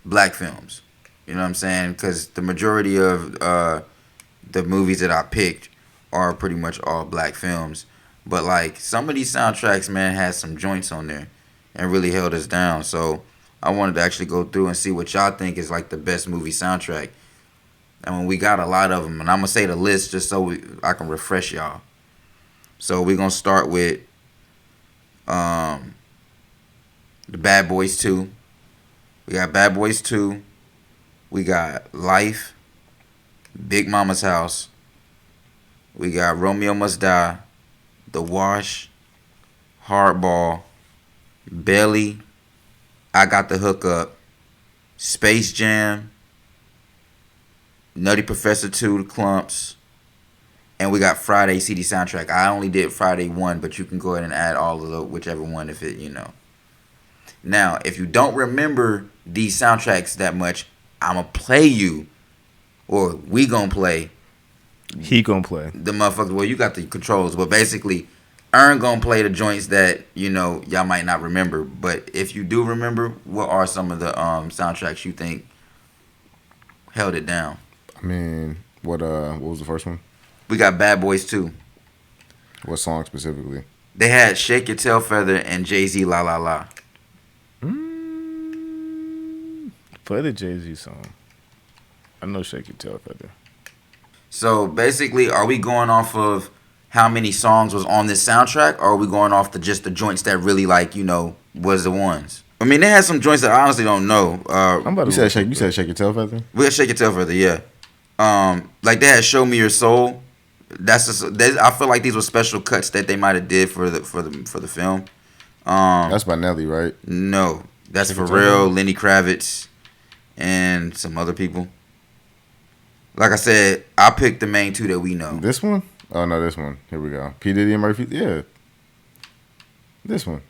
black films. You know what I'm saying? Because the majority of the movies that I picked are pretty much all black films. But like some of these soundtracks, man, had some joints on there and really held us down. So I wanted to actually go through and see what y'all think is like the best movie soundtrack. I mean, we got a lot of them, and I'm gonna say the list just so I can refresh y'all. So we're gonna start with the Bad Boys 2. We got Bad Boys 2. We got Life, Big Mama's House. We got Romeo Must Die, The Wash, Hardball, Belly, I Got the Hookup, Space Jam, Nutty Professor 2, The Clumps, and we got Friday CD soundtrack. I only did Friday 1, but you can go ahead and add all of the whichever one if it, you know. Now, if you don't remember these soundtracks that much, I'ma play you, or we gonna play. He gonna play. The motherfuckers, well, you got the controls, but basically, Ern gonna play the joints that, you know, y'all might not remember. But if you do remember, what are some of the soundtracks you think held it down? I mean, what was the first one? We got Bad Boys 2. What song specifically? They had Shake Your Tail Feather and Jay-Z La La La. Play the Jay-Z song. I know Shake Your Tail Feather. So basically, are we going off of how many songs was on this soundtrack, or are we going off just the joints that really, like, you know, was the ones? I mean, they had some joints that I honestly don't know. You said Shake Your Tail Feather? We had Shake Your Tail Feather, yeah. Like they had Show Me Your Soul, I feel like these were special cuts that they might have did for the film. That's by Nelly, right? No, that's Pharrell, Lenny Kravitz, and some other people. Like I said, I picked the main two that we know. This one? Oh no, this one. Here we go. P Diddy and Murphy. Yeah, this one.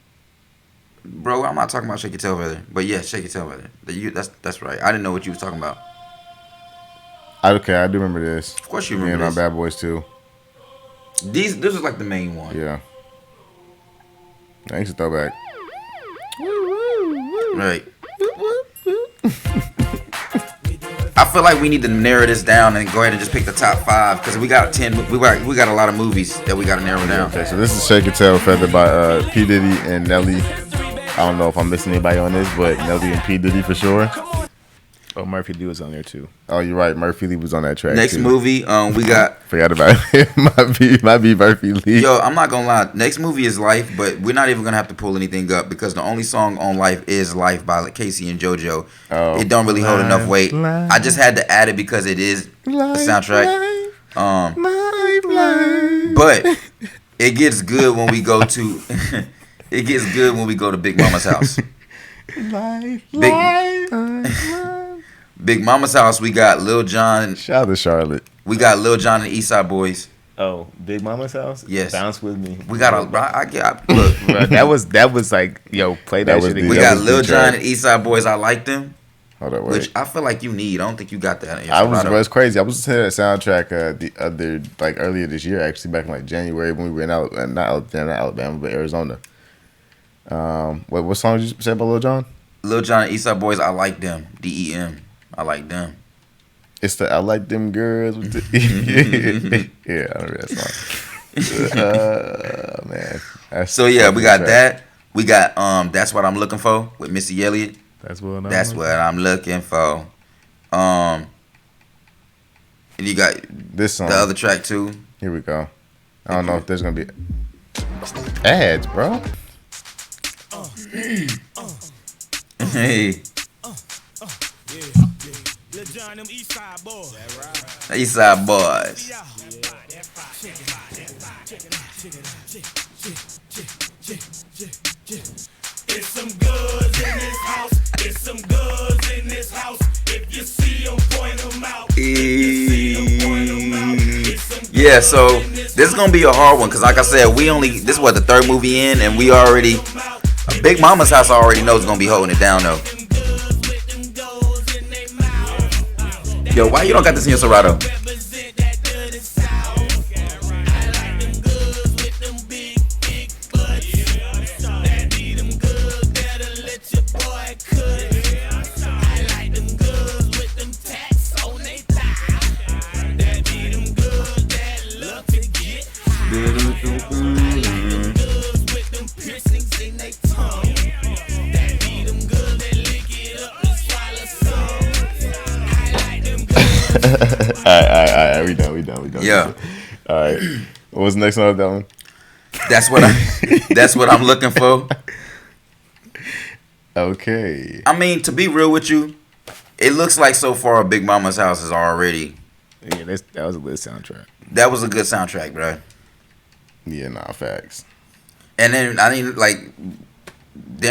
Bro, I'm not talking about Shake Your Tail Feather, but yeah, Shake Your Tail Feather. That's right. I didn't know what you was talking about. Okay, I do remember this. Of course you remember this. this. And Bad Boys too. This is like the main one. Yeah. Thanks, throwback. Right. I feel like we need to narrow this down and go ahead and just pick the top 5 because we got 10. We got a lot of movies that we got to narrow down. Okay, so this is Shake Your Tail Feather by P Diddy and Nelly. I don't know if I'm missing anybody on this, but Nelly and P Diddy for sure. Oh, Murphy Lee was on there too. Oh, you're right. Murphy Lee was on that track. Next too. movie, we got. Forgot about it. might be Murphy Lee. Yo, I'm not gonna lie. Next movie is Life, but we're not even gonna have to pull anything up because the only song on Life is Life by Casey and JoJo. Oh, it don't really hold enough weight. I just had to add it because it is the soundtrack. But it gets good when we go to. It gets good when we go to Big Mama's house. Big Mama's house. We got Lil Jon. Shout out to Charlotte. We got Lil Jon and Eastside Boys. Oh, Big Mama's house. Yes. Bounce with me. We got look. Bro, that was like play that shit again. We got Lil Jon and Eastside Boys. I Like Them. Hold on, wait. Which I feel like you need. I don't think you got that. It's crazy. I was listening to that soundtrack earlier this year, actually back in January when we were in not Alabama, but Arizona. What song did you say about Lil Jon? Lil Jon and Eastside Boys. I Like Them. DEM. I Like Them. It's the I Like Them Girls. With the yeah, I remember that song. Man. So yeah, we got that. We got That's What I'm Looking For with Missy Elliott. That's what I'm looking for. And you got this song. The other track too. Here we go. I don't know if there's gonna be ads, bro. Hey. Eastside Boys. It's some goods in this house. It's some goods in this house. If you see them, point them out. Yeah, so this is gonna be a hard one because, like I said, this is the third movie in, and we already. Big Mama's house already knows gonna be holding it down though. Yo, why you don't got this in your Serato? Alright, we done. Yeah. Alright. What was the next one of that one? That's what I'm looking for. Okay. I mean, to be real with you, it looks like so far Big Mama's house is already. Yeah, that was a good soundtrack. That was a good soundtrack, bro. Yeah, nah, facts. And then damn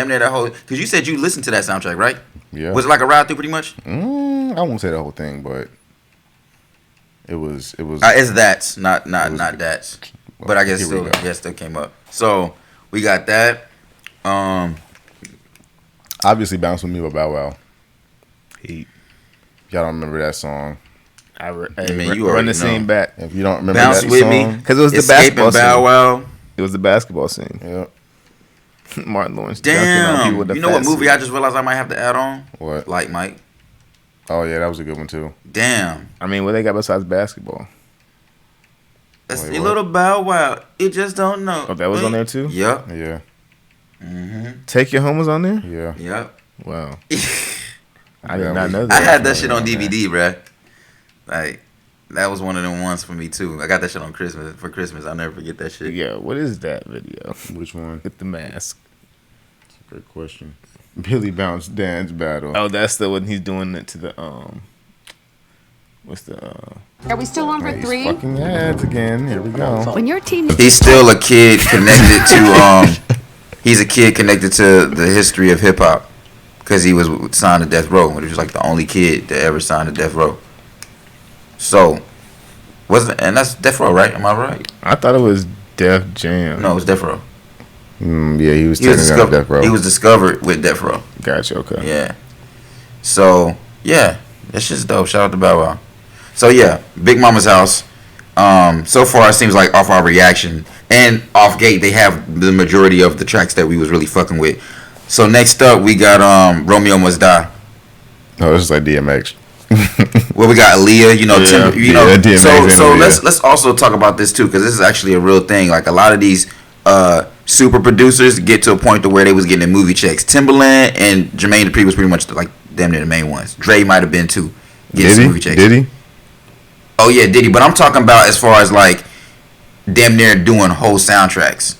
near that whole. Because you said you listened to that soundtrack, right? Yeah. Was it like a ride through, pretty much? I won't say the whole thing, but it was. It's that's not that's. Well, but I guess still came up. So we got that. Obviously, Bounce With Me by Bow Wow. Heat. Y'all don't remember that song? You run the scene back. If you don't remember Bounce that With song, Me, because it was the Escaping basketball Bow scene. Wow. It was the basketball scene. Yep. Martin Lawrence. Damn. You know what movie I just realized I might have to add on? What? Like Mike. Oh yeah, that was a good one too. Damn. I mean, what they got besides basketball? That's a little Bow Wow. It just don't know. Oh, that was on there too? Yep. Yeah. Mm-hmm. Take Your Home was on there? Yeah. Yep. Wow. I did not know that. I had that shit on DVD, bruh. Like, that was one of them ones for me too. I got that shit on Christmas. For Christmas, I'll never forget that shit. Yeah, what is that video? Which one? With the mask. That's a great question. Billy Bounce Dance Battle. Oh, that's the one he's doing it to the What's the? Are we still on for These 3? fucking ads again. Here we go. When your team He's still a kid connected to he's a kid connected to the history of hip hop because he was signed to Death Row, which was like the only kid to ever sign to Death Row. So, and that's Death Row, right? Am I right? I thought it was Def Jam. No, it was Death Row. Yeah, he was technically on Death Row. He was discovered with Death Row. Gotcha. Okay. Yeah. So yeah, that's just dope. Shout out to Bow Wow. So yeah, Big Mama's House. So far it seems like off our reaction and off gate they have the majority of the tracks that we was really fucking with. So next up we got Romeo Must Die. Oh, this is like DMX. Well, we got Aaliyah, DMX so let's also talk about this too, because this is actually a real thing. Like a lot of these super producers get to a point to where they was getting their movie checks. Timbaland and Jermaine Dupri was pretty much like damn near the main ones. Dre might have been too. Getting some movie checks. Diddy? Oh yeah, Diddy. But I'm talking about as far as like damn near doing whole soundtracks.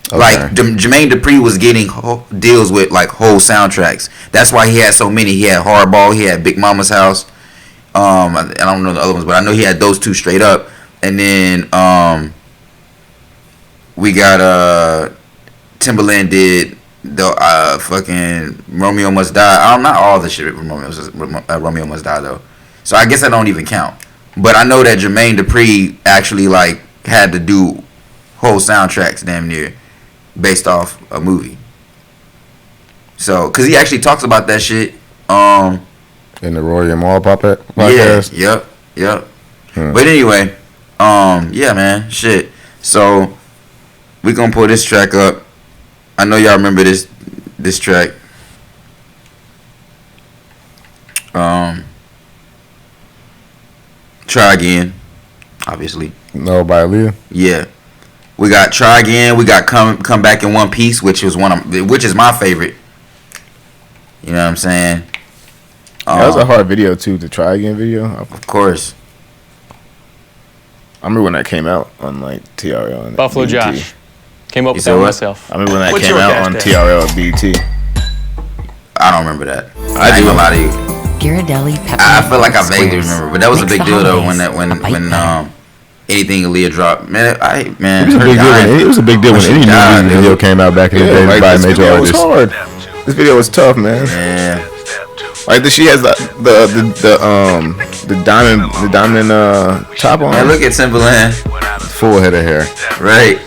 Okay. Like Jermaine Dupri was getting deals with like whole soundtracks. That's why he had so many. He had Hardball. He had Big Mama's House. I don't know the other ones, but I know he had those two straight up. And then we got Timbaland did the fucking Romeo Must Die. Not all the shit Romeo Must Die though. So I guess I don't even count. But I know that Jermaine Dupri actually like had to do whole soundtracks damn near based off a movie. So, cause he actually talks about that shit. In the rory&mal podcast. Yeah. Yep. But anyway, yeah, man, shit. So we gonna pull this track up. I know y'all remember this track. Try Again, obviously. No, by Aaliyah. Yeah. We got Try Again. We got Come Back in One Piece, which is my favorite. You know what I'm saying? That was a hard video too. The Try Again video. Of course. I remember when that came out on like TRL and Buffalo BET. Josh came up with that myself. I remember when that What's came your out on hashtag? TRL and BET. I don't remember that. I ain't gonna lie to you. Ghirardelli peppermint I feel like I vaguely squares. remember, but that was a Makes big the deal though holidays when a bite better. anything Aaliyah dropped. Man, It was a big deal when any music video came out back in the day by a major artist. Hard. This video was tough, man. Yeah. Like she has the diamond top on. Man, look at Timbaland. Full head of hair. Right.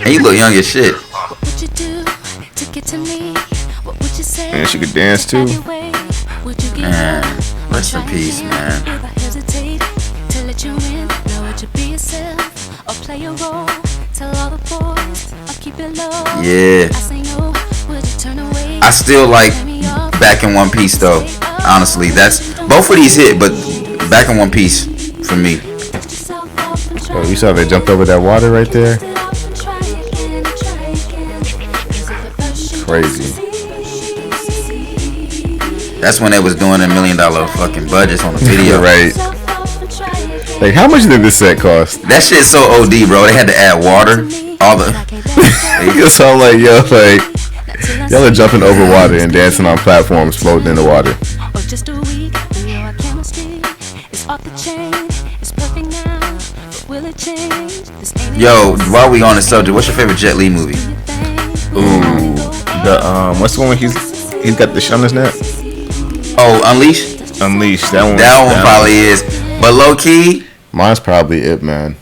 And you look young as shit. And she could dance too. Man, rest in peace, man. Yeah. I still like Back in One Piece though. Honestly, that's both of these hit, but Back in One Piece for me. Oh, you saw they jumped over that water right there? Crazy. That's when they was doing $1 million fucking budgets on the video. Right. Like, how much did this set cost? That shit's so OD, bro. They had to add water. All the. It's all like, yo, like, y'all are jumping over water and dancing on platforms floating in the water. Yo, while we on the subject, what's your favorite Jet Li movie? Ooh, what's the one where he's got the shit on his neck? Oh, Unleashed. That one probably is. But low key, mine's probably it, man.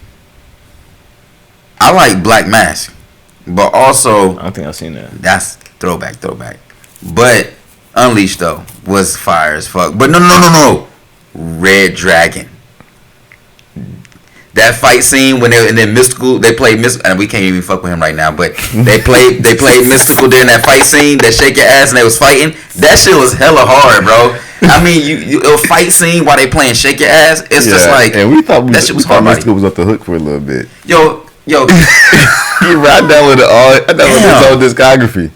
I like Black Mask, but also I don't think I've seen that. That's throwback. But Unleashed though was fire as fuck. But no. Red Dragon. That fight scene when they and then Mystical, they played Mystical, and we can't even fuck with him right now. But they played Mystical during that fight scene, that shake your ass, and they was fighting. That shit was hella hard, bro. I mean, you a fight scene while they playing shake your ass. It's just like, and we thought that shit was hard. Mystical was off the hook for a little bit. Yo. I downloaded his whole discography.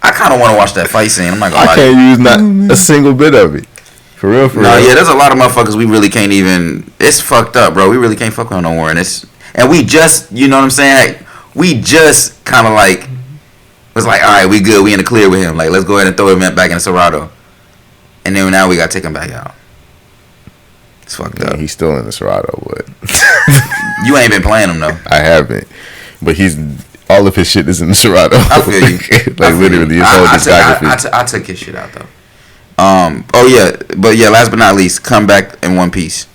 I kind of want to watch that fight scene. I'm not gonna lie. I can't use not a single bit of it. For real. No, yeah, there's a lot of motherfuckers we really can't even. It's fucked up, bro. We really can't fuck with him no more. And we just, you know what I'm saying? Like, we just kind of like was like, all right, we good. We in the clear with him. Like, let's go ahead and throw him back in Serato. And then now we got to take him back out. It's fucked up. He's still in the Serato, but You ain't been playing him though. I haven't. But all of his shit is in the Serato. I feel you. Like literally, his whole discography. I took his shit out though. Last but not least, come back in one piece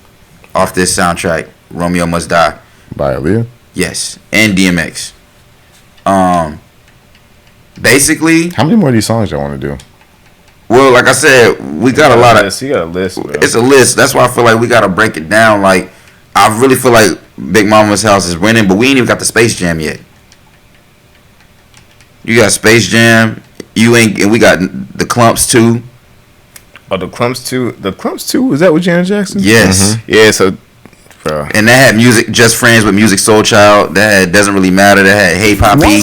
off this soundtrack. Romeo Must Die By Aaliyah. Yes, and DMX. Basically, how many more of these songs y'all want to do? Well, like I said, we got a lot of. You got a list, bro. It's a list. That's why I feel like we gotta break it down. Like, I really feel like Big Mama's House is winning, but we ain't even got the Space Jam yet. You got Space Jam. And we got the Clumps too. Oh, the Clumps too. The Clumps too. Was that with Janet Jackson? Yes. Mm-hmm. Yeah. So, bro. And that had music, Just Friends with Music Soul Child. That had Doesn't Really Matter. That had Hey Poppy.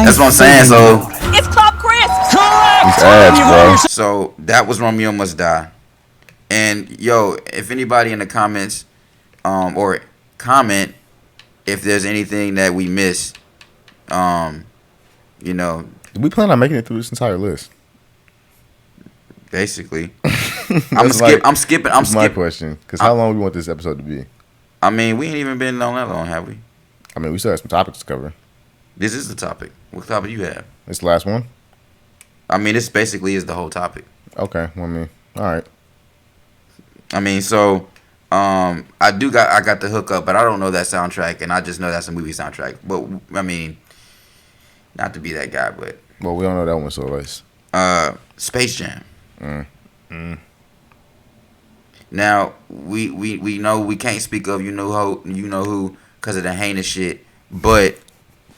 That's what I'm saying. So It's Club Chris. These ads, bro. So that was Romeo Must Die. And yo, if anybody in the comments, or comment if there's anything that we missed, We plan on making it through this entire list. Basically, I'm skipping. My question, because how long we want this episode to be? I mean, we ain't even been on that long, have we? I mean, we still have some topics to cover. This is the topic. What topic you have? This the last one. I mean, this basically is the whole topic. Okay. Well, I mean, all right. I mean, so I got the hookup, but I don't know that soundtrack, and I just know that's a movie soundtrack. But I mean, not to be that guy, but well, we don't know that one, so let's. Space Jam. Now we know we can't speak of you know who because of the heinous shit, but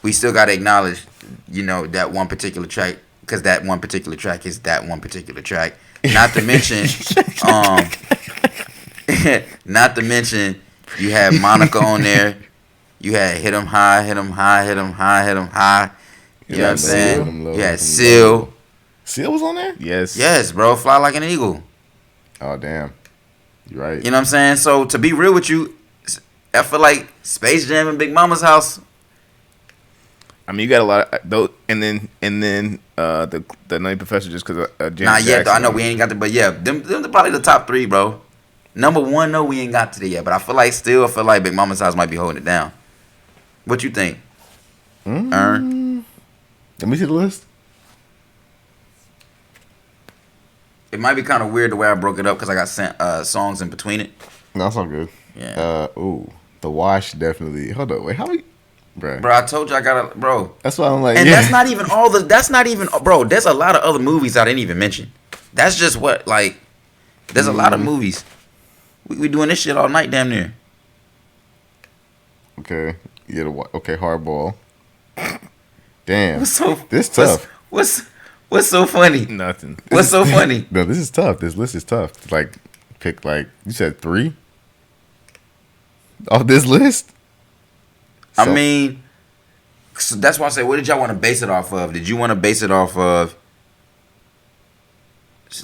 we still gotta acknowledge that one particular track, because that one particular track is that one particular track. Not to mention, you had Monica on there. You had Hit 'em High, Hit 'em High, Hit 'em High, Hit 'em High. You know what I'm saying? You had Seal. Seal was on there? Yes, bro. Fly Like an Eagle. Oh, damn. You're right. You know what I'm saying? So, to be real with you, I feel like Space Jam and Big Mama's House. I mean, you got a lot of those, and then the Nutty Professor, just because Janet Not yet, though. I know Jackson. we ain't got to, but yeah, them are probably the top three, bro. Number one, no, we ain't got to it yet, but I feel like Big Mama's House might be holding it down. What you think, Ern? Let me see the list. It might be kind of weird the way I broke it up because I got sent songs in between it. No, that's all good. Yeah. The Wash definitely. Hold up, wait, how we? Bro, I told you I got a bro. That's why I'm like, and yeah. that's not even all the. That's not even, bro. There's a lot of other movies I didn't even mention. That's just what like. There's a lot of movies. We doing this shit all night, damn near. Okay. Yeah. Okay. Hardball. Damn. This is tough. What's so funny? Nothing. What's so funny? No, this is tough. This list is tough. Like, pick you said 3 off this list. I mean, so that's why I say, what did y'all want to base it off of? Did you want to base it off of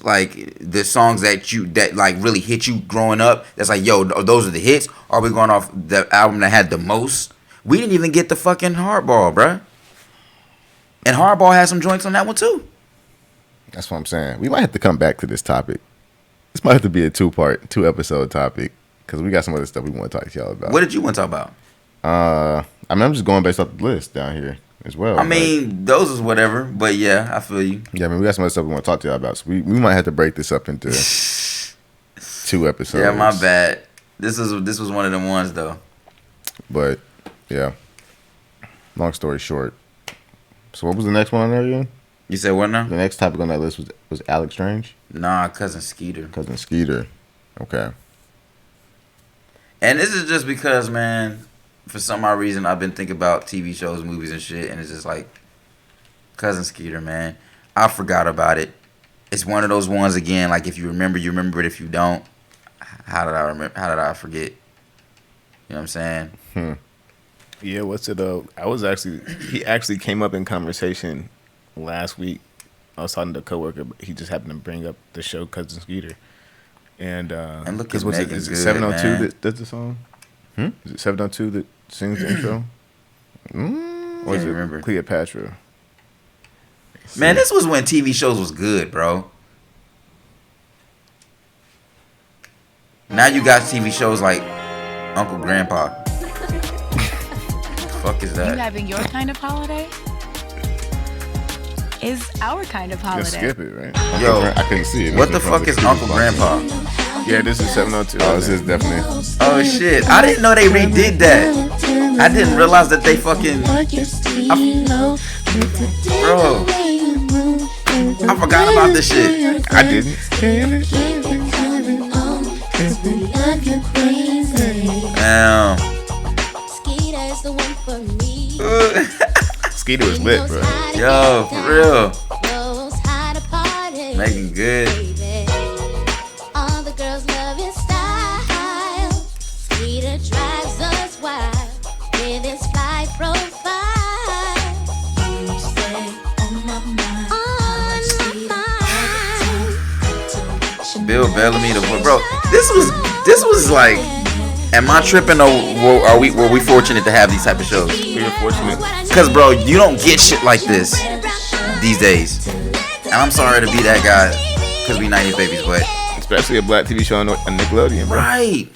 like the songs that like really hit you growing up? That's like, yo, those are the hits. Or are we going off the album that had the most? We didn't even get the fucking Hardball, bruh. And Hardball had some joints on that one too. That's what I'm saying. We might have to come back to this topic. This might have to be a 2-episode topic, because we got some other stuff we want to talk to y'all about. What did you want to talk about? I mean, I'm just going based off the list down here as well. I mean, those is whatever, but yeah, I feel you. Yeah, I mean, we got some other stuff we want to talk to y'all about, so we might have to break this up into 2 episodes. Yeah, my bad. This was one of them ones though. But yeah, long story short. So what was the next one on there again? You said what now? The next topic on that list was Alex Strange? Nah, Cousin Skeeter. Cousin Skeeter. Okay. And this is just because, man, for some odd reason, I've been thinking about TV shows, movies, and shit, and it's just like, Cousin Skeeter, man. I forgot about it. It's one of those ones again, like if you remember, you remember it. If you don't, how did I remember? How did I forget? You know what I'm saying? Yeah, what's it? He actually came up in conversation last week. I was talking to a coworker, but he just happened to bring up the show Cousin Skeeter. And look at what's it? Megan's Is it good, 702 man. that does the song? Is it 702 that sings the intro? Or is it remember. Cleopatra? Man, this was when TV shows was good, bro. Now you got TV shows like Uncle Grandpa. Fuck is You that? having your kind of holiday? Is our kind of You holiday. skip it, right? Yo, I couldn't see it. what the fuck is Uncle Grandpa? Yeah, this is 702. Oh, this is definitely. Oh shit! I didn't know they redid that. I didn't realize that they fucking. Bro, I forgot about this shit. I didn't. Damn. Skeeter was lit, bro. Yo, for real. Making good. All the girls love his style. Skeeter drives us wild with his fly profile. You stay on my mind. Bill Bellamy, the bro. This was like. Am I tripping or were we fortunate to have these type of shows? We were fortunate. Cause bro, you don't get shit like this these days. And I'm sorry to be that guy, cause we 90s babies, but Especially a black TV show on Nickelodeon, bro. right.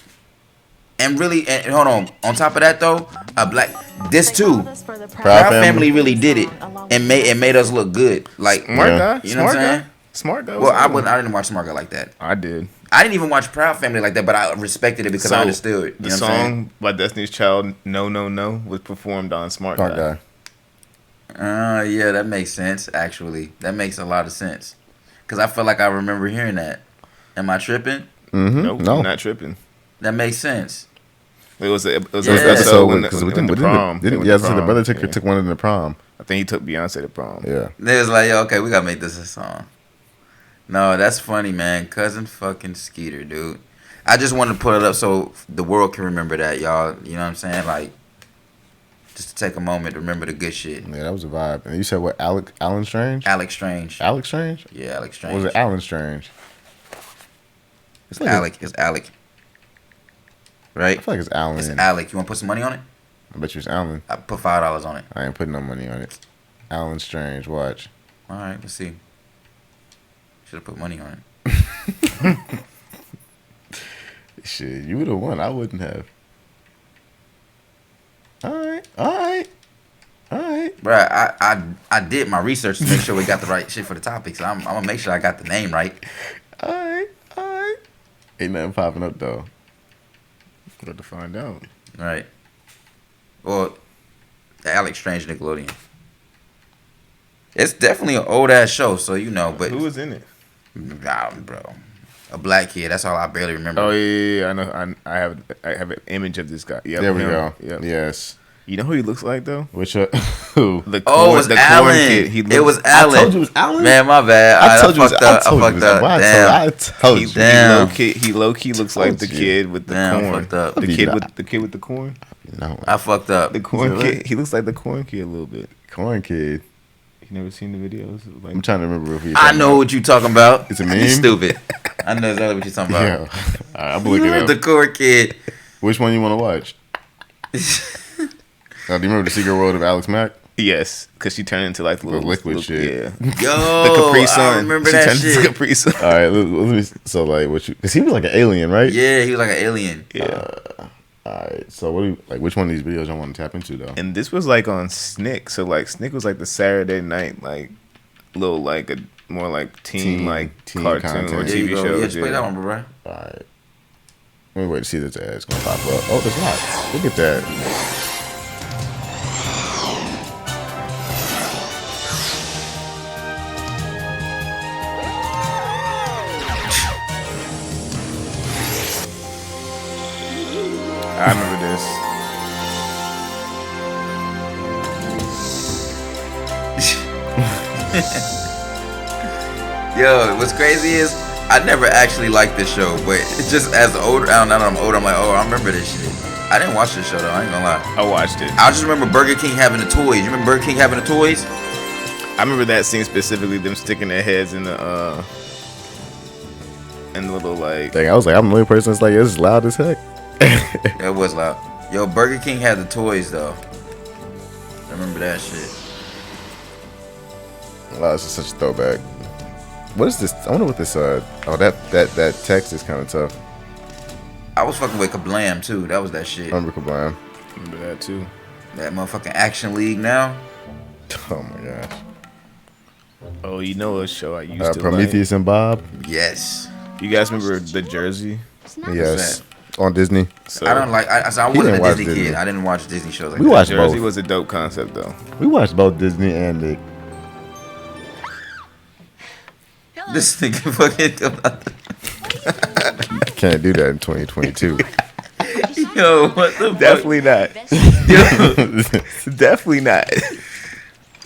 And really, and hold on. On top of that though, this too. Proud Family really did it and made us look good. Like Smart Yeah. guy. You know what Smart I'm saying? guy. Smart guy. Well, I didn't watch Smart Guy like that. I did. I didn't even watch Proud Family like that, but I respected it because I understood. You The know what I'm saying? song by Destiny's Child, No, No, No, was performed on Smart Smart Guy. guy. Yeah, that makes sense. Actually, that makes a lot of sense. Cause I feel like I remember hearing that. Am I tripping? Mm-hmm. Nope, No. you're not tripping. That makes sense. It was an Yeah. episode when because they we went to didn't. prom. They went Yeah, to so the prom. brother took Yeah. one in the prom. I think he took Beyonce to prom. Yeah. They was like, yo, okay, we gotta make this a song. No, that's funny, man. Cousin fucking Skeeter, dude. I just wanted to put it up so the world can remember that, y'all. You know what I'm saying? Like, just to take a moment to remember the good shit. Yeah, that was a vibe. And you said what? Alan Strange? Alex Strange. Alex Strange? Yeah, Alex Or Strange. was it Alan Strange? It's like Alec. It's Alec. Right? I feel like it's Alan. It's Alec. You want to put some money on it? I bet you it's Alan. I put $5 on it. I ain't putting no money on it. Alan Strange. Watch. All right, let's see. Should have put money on it. Shit, you would have won. I wouldn't have. Alright. Bruh, I did my research to make sure we got the right shit for the topics. I'm gonna make sure I got the name right. Alright. Ain't nothing popping up though. Got to find out. Right. Well, the Alex Strange Nickelodeon. It's definitely an old ass show, so you know, but Who was in it? nah, bro. A black kid, that's all I barely remember. Oh yeah. I know. I have an image of this guy. Yep, There we him. go. Yep. Yes. You know who he looks like though? Which who? The Oh, it was the Alan. kid. It was Alan. I told you it was Alan. Man, my bad. I told you it was. fucked I up. told you it was. Damn. I told you. Damn. He low key looks like the Told you. kid with the Damn, corn. fucked up. The He kid not. with the corn. No. I fucked up. The corn Is that kid. right? He looks like the corn kid a little bit. Corn kid. You never seen the videos? Like, I'm trying to remember if he. I know what you talking about. It's a You meme? stupid. I know exactly what you're talking about. Yeah. Alright, I'm looking it The up. core kid. Which one you want to watch? Do you remember the Secret World of Alex Mack? yes, because she turned into like the little liquid shit. Yeah, Yo, the Capri Sun. I remember She that turned into shit. Capri Sun. All right, let me. So like, what you? Because he was like an alien, right? Yeah, he was like an alien. Yeah, All right. So what do you like? Which one of these videos y'all want to tap into though? and this was like on Snick. So like Snick was like the Saturday night like little like a more like teen cartoon content. or There you TV go. shows. Yeah, just play that one, bro. All right. Let me wait to see if this ad's gonna pop up. Oh, there's not. Look at that. I remember this. Yo, what's crazy is I never actually liked this show, but it's just as older, now that I'm older, I'm like, oh, I remember this shit. I didn't watch this show though. I ain't gonna lie. I watched it. I just remember Burger King having the toys. You remember Burger King having the toys? I remember that scene specifically. Them sticking their heads in the little like. Dang, I was like, I'm the only person that's like, this is loud as heck. Yeah, it was loud. Yo, Burger King had the toys though. I remember that shit. Wow, this is such a throwback. What is this? I wonder what this. Oh, that text is kind of tough. I was fucking with Kablam too. That was that shit. I remember Kablam. Remember that too. That motherfucking Action League now. Oh my gosh. Oh, you know a show I used to Prometheus and Bob. Yes. You guys remember The Jersey? Yes. On Disney. So I don't like. I wasn't a Disney kid. I didn't watch Disney shows like we that. Watched Jersey both. was a dope concept though. We watched both Disney and Nick. This nigga fucking. Can't do that in 2022. Yo, what the Definitely not. Definitely not.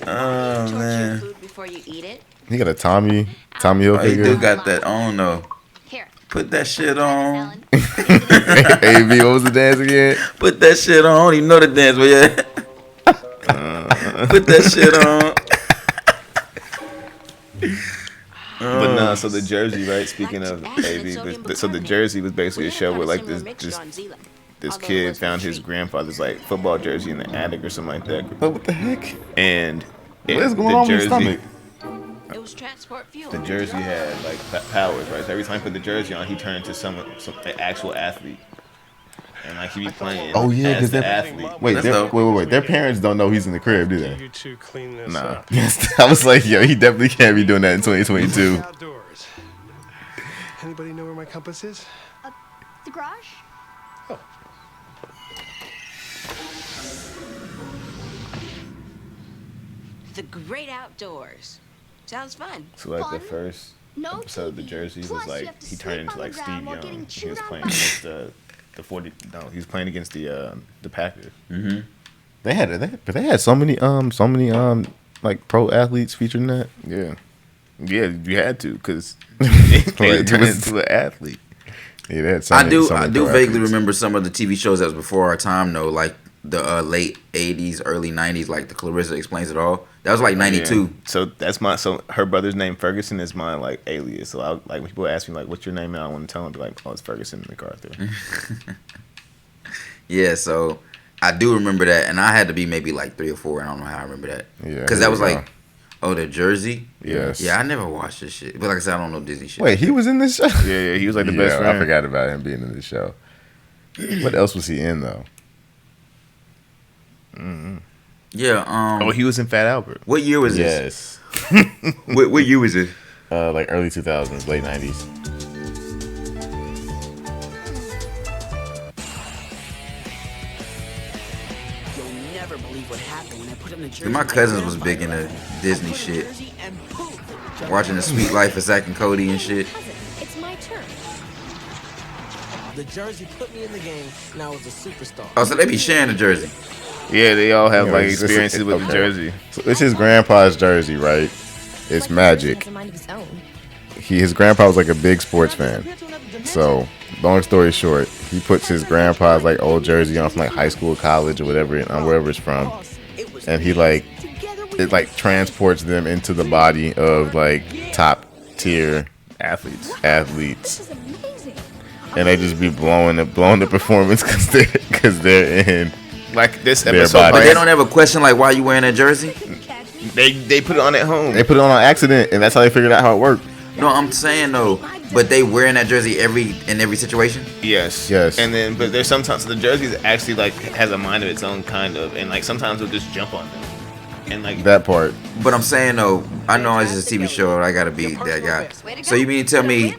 Oh man. Before you eat it. He got a Tommy Hilfiger. He do got that on though. Here. Put that shit on. AB, what was the dance again? Put that shit on. I don't even know the dance, but yeah. Put that shit on. But no, so The Jersey, right? Speaking of AB, so The Jersey was basically a show where like this kid found his grandfather's like football jersey in the attic or something like that. But what the heck? And What is going on with his stomach? It was transport fuel. The jersey had like powers, right? So every time he put the jersey on, he turned into some an actual athlete, and like he be playing. Oh yeah, as because the athlete. wait. Their parents don't know he's in the crib, do they? You two clean this Nah. up. Yes, I was like, yo, he definitely can't be doing that in 2022. Outdoors. Anybody know where my compass is? The garage? The great outdoors. Sounds fun. So like the Fun? first No episode of The TV. Jersey was Plus, you like have to he sleep turned into on like the ground Steve while Young. getting He was chewed playing on by- against the 40. No, he was playing against the Packers. Mm-hmm. They had so many like pro athletes featured in that. Yeah, you had to because Like, they turned it was- into an athlete. Yeah, they had so I many do pro vaguely athletes. remember some of the TV shows that was before our time though, like the late 80s, early 90s, like the Clarissa Explains It All. That was like 92. Yeah. So so her brother's name Ferguson is my like alias. So I like when people ask me like what's your name and I want to tell them, be like, oh, it's Ferguson MacArthur. Yeah, so I do remember that, and I had to be maybe like 3 or 4. I don't know how I remember that. Yeah, because that was like, oh, the Jersey. Yes. Yeah, I never watched this shit, but like I said, I don't know Disney shit. Wait, he was in this show? Yeah, he was like the best friend. I forgot about him being in this show. What else was he in though? Mm-hmm. Yeah. Oh, he was in Fat Albert. What year was this? Yes. What year was it? Like early 2000s, late 90s. You'll never believe what happened when I put him in the My cousins was big into Disney shit. Watching The Sweet Life of Zack and Cody and shit. It's my turn. The jersey put me in the game, and I was a superstar. Oh, so they be sharing the jersey. Yeah, they all have Yeah, like it's- experiences with okay. the jersey. So it's his grandpa's jersey, right? It's magic. His grandpa was like a big sports fan. So, long story short, he puts his grandpa's like old jersey on from like high school, college, or whatever, wherever it's from, and he like it like transports them into the body of like top tier athletes, and they just be blowing the performance because they're in like this their episode. body. But they don't ever question like why you wearing that jersey. They put it on at home. They put it on accident, and that's how they figured out how it worked. No, I'm saying though, but they wearing that jersey in every situation. Yes. And then, but there's sometimes the jersey actually like has a mind of its own kind of, and like sometimes it'll just jump on them, and like that part. But I'm saying though, I know it's just a TV show. I gotta be that guy. So you mean to tell me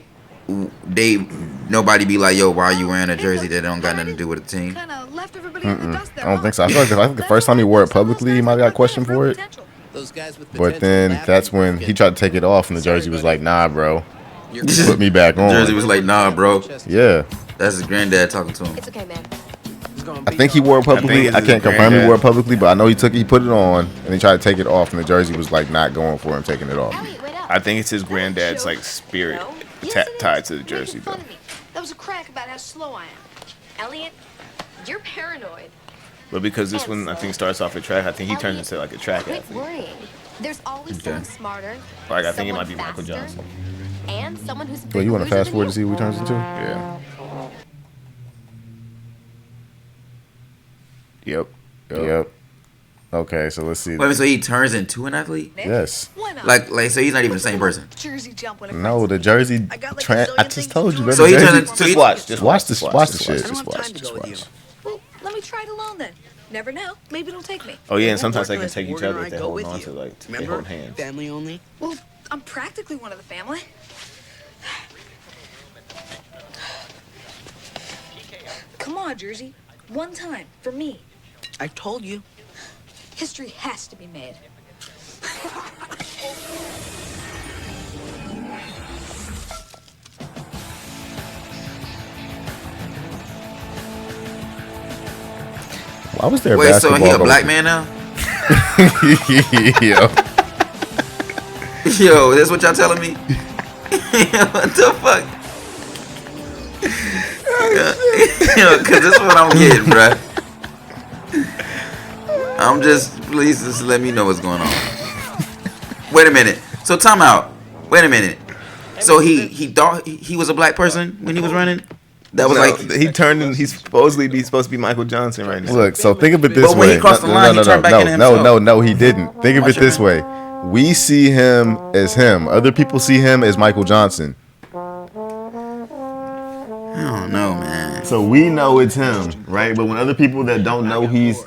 nobody be like, yo, why are you wearing a jersey that don't got nothing to do with the team? I don't think so. I think the first time he wore it publicly, he might have got questioned for it. But then that's when he tried to take it off, and the jersey was like, "Nah, bro, put me back on." Jersey was like, "Nah, bro." Yeah, that's his granddad talking to him. It's okay, man. I think he wore it publicly. I can't confirm he wore it publicly, but I know he put it on, and he tried to take it off, and the jersey was like not going for him taking it off. I think it's his granddad's like spirit tied to the jersey though. That was a crack about how slow I am. Elliot, you're paranoid. But because this one I think starts off at track, I think he turns into like a track Quit athlete. worrying. There's always someone smarter. Like I think it might someone be Michael faster, Johnson. And someone who's Well, you want to bigger fast forward to than see what he turns into? Yeah. Yep. Okay, so let's see. Wait a minute, so he turns into an athlete? Yes. Why not? Like, so he's not even the same person. Jersey jump when it No, the jersey. I just told you. Bro, So the he jersey- turned into. Just watch. Just Watch the shit. Just watch. Well, let me try it alone then. Never know. Maybe it'll take me. Oh yeah, and sometimes they can take each other if they hold on to like they Remember? hold hands. Family only. Well, I'm practically one of the family. Come on, Jersey. One time for me. I told you. History has to be made. Why was there? Wait, so he a basketball black going- man now? Yo. Yo, that's what y'all telling me? What the fuck? Yo, cause this is what I'm getting, bruh. I'm please just let me know what's going on. Wait a minute. So time out. Wait a minute. So he thought he was a black person when he was running? That was like he turned and he's supposed to be Michael Johnson right now. Look, so think of it this But when way. he crossed the line, he turned back into himself. No, he didn't. Think of it this way. We see him as him. Other people see him as Michael Johnson. I don't know, man. So we know it's him, right? But when other people that don't know he's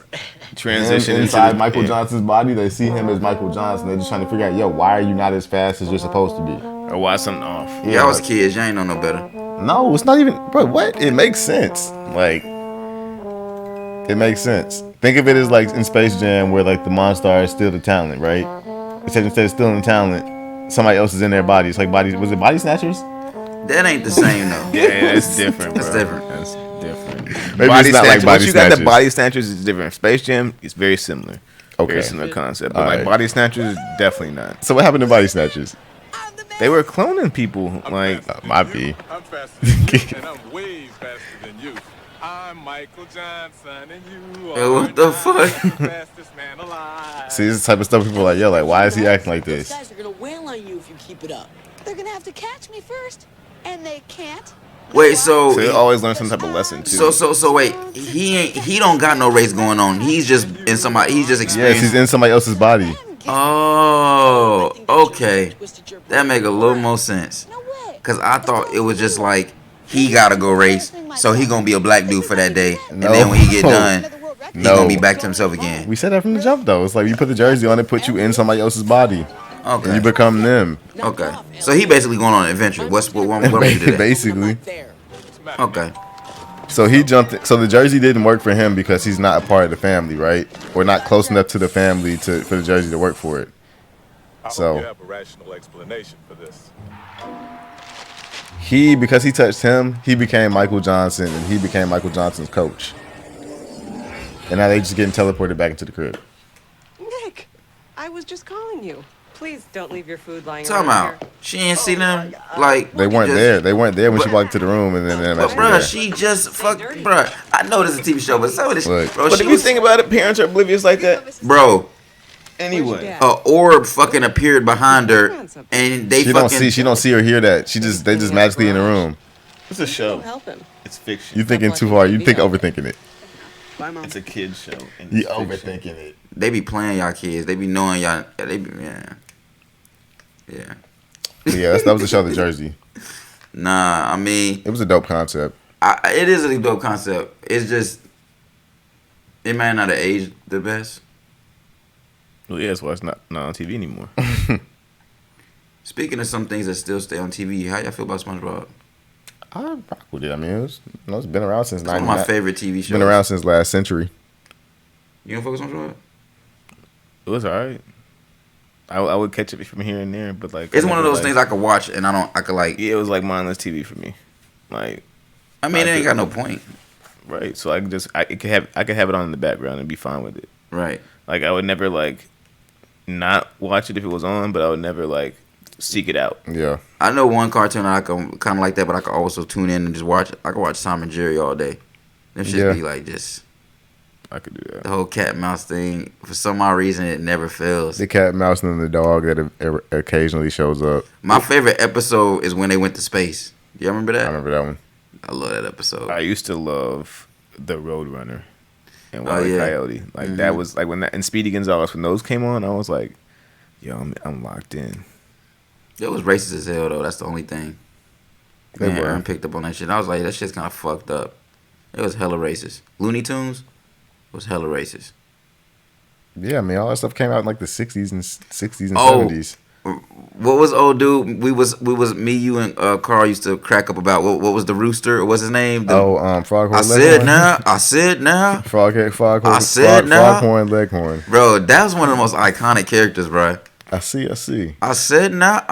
Transition inside Michael Johnson's body, they see him as Michael Johnson. They're just trying to figure out, yo, why are you not as fast as you're supposed to be? Or why something off. Yeah, I was kids. Y'all ain't know no better. No, it's not even, bro. What? It makes sense. Like, it makes sense. Think of it as like in Space Jam, where like the Monstar is still the talent, right? Instead of stealing the talent, somebody else is in their body. It's like was it Body Snatchers? That ain't the same though. Yeah, that's different. That's bro. different. That's different. Maybe Body it's not like Snatchers, Body once you got Snatchers. the Body Snatchers is different. Space Jam is very similar. Okay. Very similar concept. But All like right. Body Snatchers is definitely not. So what happened to Body Snatchers? They were cloning people. Like Might be. I'm faster than you, and I'm way faster than you. I'm Michael Johnson, and you are Yo, what the fuck? fastest man alive. See, this is the type of stuff people are like, yo, like, why is he acting like These this? guys are gonna wail on you if you keep it up. They're gonna have to catch me first, and they can't. Wait, so they always learn some type of lesson too. so wait, he don't got no race going on. He's just in somebody. He's just Yes, experiencing. he's in somebody else's body. Oh, okay. That make a little more sense. Cause I thought it was just like he gotta go race, so he gonna be a black dude for that day, and then when he get done, he gonna be back to himself again. We said that from the jump, though. It's like you put the jersey on, it puts you in somebody else's body. Okay. And you become them. Okay. So he basically going on an adventure. What would you do that? Basically. Okay. So he jumped. So the jersey didn't work for him because he's not a part of the family, right? Or not close enough to the family for the jersey to work for it. I hope So you have a rational explanation for this. because he touched him, he became Michael Johnson, and he became Michael Johnson's coach. And now they just getting teleported back into the crib. Nick, I was just calling you. Please don't leave your food lying Time around out. She ain't see them. Like They weren't there. They weren't there when she walked into the room, and then they But actually bruh, there. she just bruh. I know this is a TV show, but some of this, Look. bro. But She if you was, think about it, parents are oblivious like that. bro. Anyway, A orb fucking appeared behind her, and they She fucking. don't see or hear that. They just magically in the room. it's a show. Help him. It's fiction. You thinking too far. You think overthinking it. Bye, Mom. It's a kid's show. And You it's fiction. overthinking it. They be playing y'all kids. They be knowing y'all. They be yeah. But yeah, that was the show, The Jersey. Nah, I mean, It was a dope concept. it is a dope concept. It's just it might not have aged the best. Well, yeah, that's why it's not on TV anymore. Speaking of some things that still stay on TV, how y'all feel about SpongeBob? I rock with it. I mean, it's been around since It's one of my favorite TV shows. Been around since last century. You don't fuck with SpongeBob? It was alright. I would catch it from here and there, but like It's one of those things I could watch and I could like. Yeah, it was like mindless TV for me. Like, I mean, it ain't got no point. Right. So I could have it on in the background and be fine with it. Right. Like I would never like not watch it if it was on, but I would never like seek it out. Yeah. I know one cartoon I can kind of like that, but I could also tune in and just watch it. I could watch Tom and Jerry all day. Them shit be like just. I could do that. The whole cat and mouse thing, for some odd reason, it never fails. The cat, mouse, and the dog that occasionally shows up. My favorite episode is when they went to space. Do y'all remember that? I remember that one. I love that episode. I used to love the Roadrunner and Wile E. Coyote. Like that was like when that and Speedy Gonzalez when those came on, I was like, yo, I'm locked in. It was racist as hell though. That's the only thing. Man, Ern picked up on that shit. I was like, that shit's kind of fucked up. It was hella racist. Looney Tunes was hella racist. Yeah, I mean, all that stuff came out in like the 60s and 70s. What was old dude? We was me, you, and Carl used to crack up about. What was the rooster? What's his name? Foghorn. I said now. Foghorn. I said now. Foghorn Leghorn. Bro, that was one of the most iconic characters, bro. I see. I said now.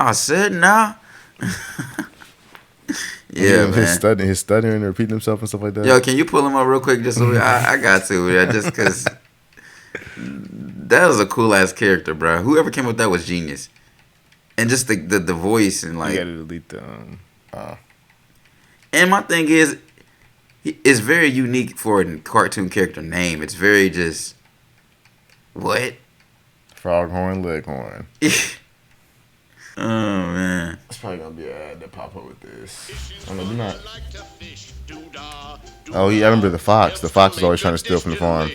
Yeah, man. His stuttering and repeating himself and stuff like that. Yo, can you pull him up real quick? Just so I got to, yeah, just because that was a cool ass character, bro. Whoever came up with that was genius, and just the voice and like. You gotta delete the. And my thing is, it's very unique for a cartoon character name. It's very just what? Foghorn Leghorn. Oh man, it's probably gonna be an ad that pop up with this. Oh no, do not. Oh yeah, I remember the fox. The fox was always trying to steal from the farm.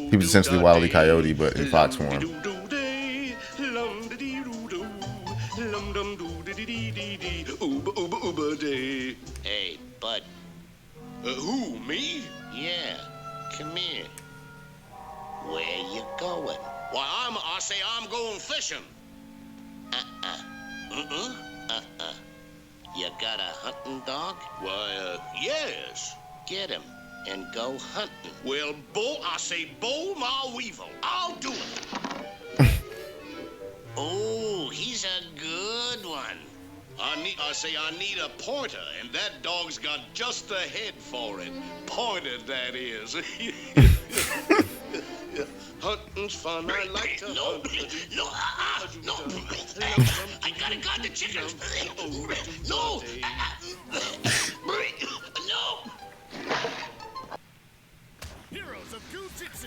He was essentially Wile E. Coyote, but in fox form. Hey, bud. Who, me? Yeah, come here. Where you going? Why, I say I'm going fishing. You got a hunting dog? Why, yes. Get him and go hunting. Well, I say Bull Ma Weevil. I'll do it. Oh, he's a good one. I need a pointer, and that dog's got just the head for it. Pointed, that is. Hunting's fun. I like to hunt. No. I gotta guard the chickens. No.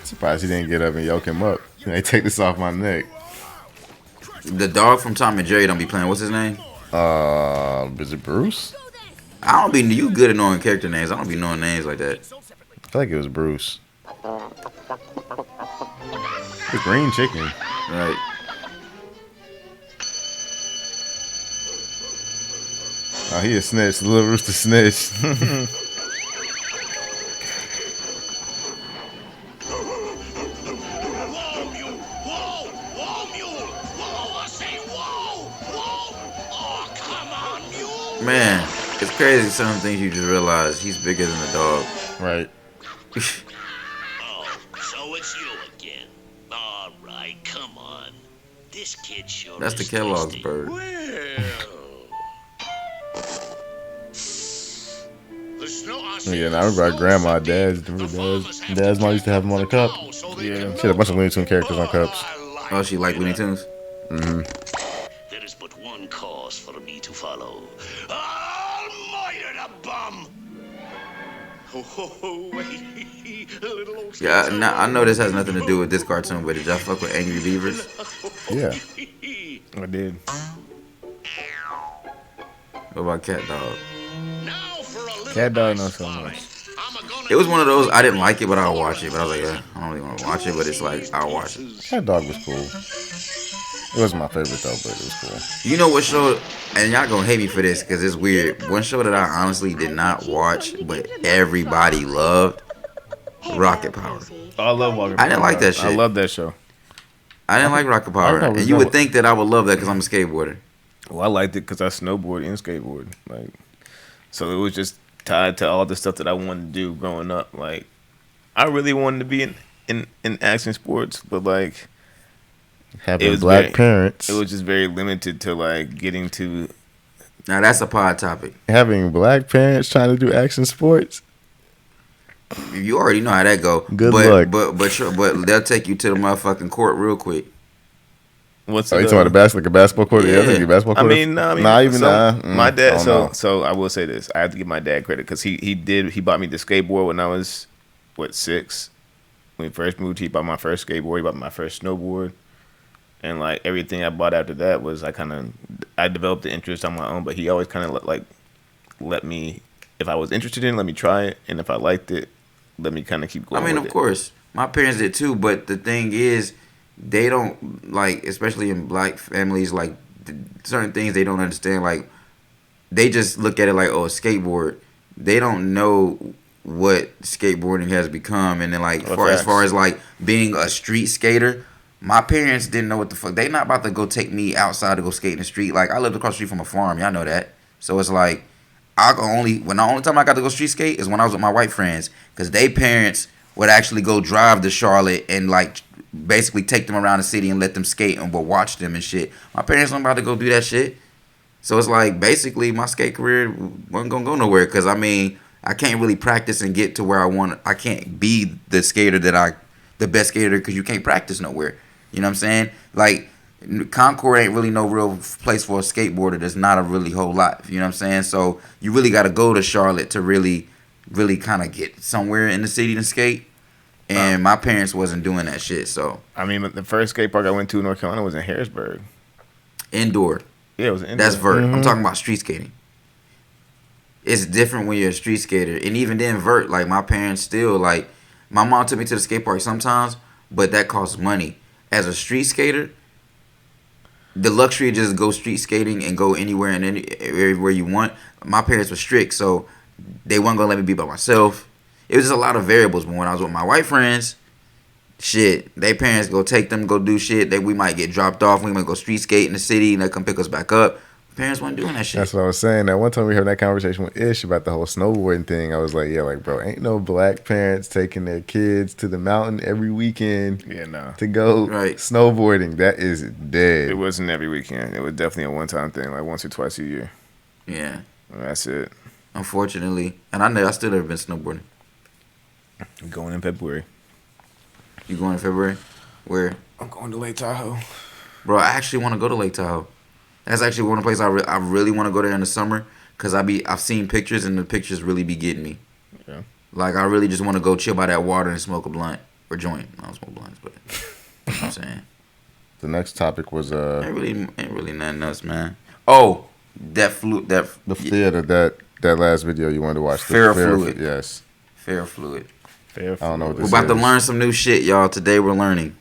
Surprised he didn't get up and yoke him up. They take this off my neck. The dog from Tom and Jerry don't be playing. What's his name? Is it Bruce? I don't be. You good at knowing character names? I don't be knowing names like that. I feel like it was Bruce. The green chicken. Right. Oh, he a snitch. The little rooster snitch. Man, it's crazy some of the things you just realize. He's bigger than a dog. Right. So it's you again. All right, come on. This kid sure That's the is Kellogg's thirsty. bird. Yeah, and I remember our grandma, dad's mom used to have him on a cup. Yeah, she had a bunch of Looney Tunes characters on cups. Oh, she liked Looney Tunes? Mm-hmm. There is but one course for me to follow. Almighty the bum! Yeah, now I know this has nothing to do with this cartoon, but did y'all fuck with Angry Beavers? Yeah. I did. What about Cat Dog? Cat Dog, not so much. It was one of those, I didn't like it, but I'll watch it. But I was like, I don't really want to watch it, but it's like, I'll watch it. Cat Dog was cool. It wasn't my favorite, though, but it was cool. You know what show, and y'all gonna hate me for this, because it's weird. One show that I honestly did not watch, but everybody loved, Rocket Power. Oh, I love Rocket Power. I didn't like that shit. I love that show. I didn't like Rocket Power. And you would think that I would love that because I'm a skateboarder. Well, I liked it because I snowboard and skateboard. Like, so it was just tied to all the stuff that I wanted to do growing up. Like, I really wanted to be in action sports, but like having black parents, it was just very limited to like getting to. Now that's a pod topic. Having black parents trying to do action sports. You already know how that go. Good luck. But they'll take you to the motherfucking court real quick. What's you talking about like a basketball court? Yeah, I basketball court. My dad. So I will say this: I have to give my dad credit because he bought me the skateboard when I was 6. When we first moved, he bought my first skateboard. He bought my first snowboard, and like everything I bought after that was I developed the interest on my own. But he always kind of like let me, if I was interested in it, let me try it, and if I liked it, let me kind of keep going. I mean, of course. My parents did too, but the thing is, they don't like, especially in black families, like certain things they don't understand. Like they just look at it like, oh, a skateboard. They don't know what skateboarding has become, and then like as far as like being a street skater, my parents didn't know what the fuck. They not about to go take me outside to go skate in the street. Like I lived across the street from a farm, y'all know that. So it's like the only time I got to go street skate is when I was with my white friends, because they parents would actually go drive to Charlotte and like basically take them around the city and let them skate and would watch them and shit. My parents weren't about to go do that shit. So it's like basically my skate career wasn't gonna go nowhere, because I mean I can't really practice and get to where I want. I can't be the skater the best skater, because you can't practice nowhere. You know what I'm saying? Like Concord ain't really no real place for a skateboarder. There's not a really whole lot. You know what I'm saying? So you really got to go to Charlotte to really kind of get somewhere in the city to skate. And my parents wasn't doing that shit. So I mean, the first skate park I went to in North Carolina was in Harrisburg. Indoor. Yeah, it was indoor. That's vert. I'm talking about street skating. It's different when you're a street skater. And even then, vert, like my parents still, like my mom took me to the skate park sometimes, but that costs money. As a street skater, the luxury of just go street skating and go anywhere and everywhere you want. My parents were strict, so they weren't gonna let me be by myself. It was just a lot of variables. But when I was with my white friends, shit, their parents go take them, go do shit. We might get dropped off. We might go street skate in the city, and they come pick us back up. Parents weren't doing that shit. That's what I was saying. That one time we had that conversation with Ish about the whole snowboarding thing. I was like, yeah, like, bro, ain't no black parents taking their kids to the mountain every weekend to go snowboarding. That is dead. It wasn't every weekend. It was definitely a one-time thing, like once or twice a year. Yeah. And that's it. Unfortunately. And I still never been snowboarding. I'm going in February. You going in February? Where? I'm going to Lake Tahoe. Bro, I actually want to go to Lake Tahoe. That's actually one of the places I really want to go there in the summer, because I've seen pictures, and the pictures really be getting me. Yeah. Like I really just want to go chill by that water and smoke a blunt or joint. I don't smoke blunts, but you know what I'm saying. The next topic was ain't really nothing else, man. Oh, that last video you wanted to watch. FerroFluid. Yes. FerroFluid. I don't know what this is. We're about to learn some new shit, y'all. Today we're learning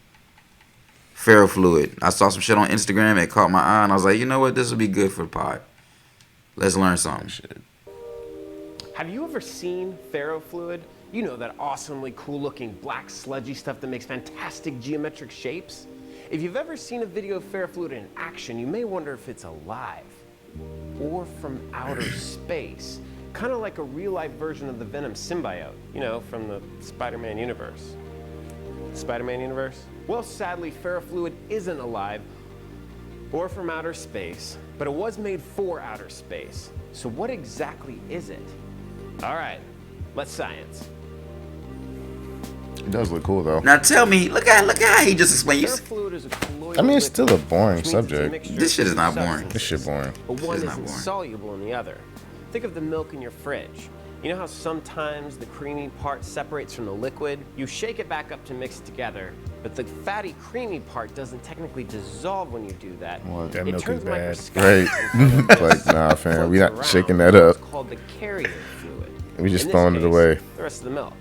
FerroFluid. I saw some shit on Instagram. It caught my eye, and I was like, you know what? This will be good for the pod. Let's learn something. Shit. Have you ever seen FerroFluid? You know, that awesomely cool-looking black sludgy stuff that makes fantastic geometric shapes? If you've ever seen a video of FerroFluid in action, you may wonder if it's alive or from outer space. Kind of like a real-life version of the Venom symbiote, you know, from the Spider-Man universe. Spider-Man universe? Well, sadly, FerroFluid isn't alive or from outer space, but it was made for outer space. So what exactly is it? All right, let's science. It does look cool, though. Now tell me, look at how he just explained. FerroFluid is a colloidal I mean, it's still a boring liquid, subject. This shit is not boring. This shit boring. But one is insoluble in the other. Think of the milk in your fridge. You know how sometimes the creamy part separates from the liquid? You shake it back up to mix it together, but the fatty, creamy part doesn't technically dissolve when you do that. Well, that it milk turns is bad. microscopic. Right. Like, nah, fam, we not shaking that up. It's called the carrier fluid. We just In this throwing it case, away. The rest of the milk.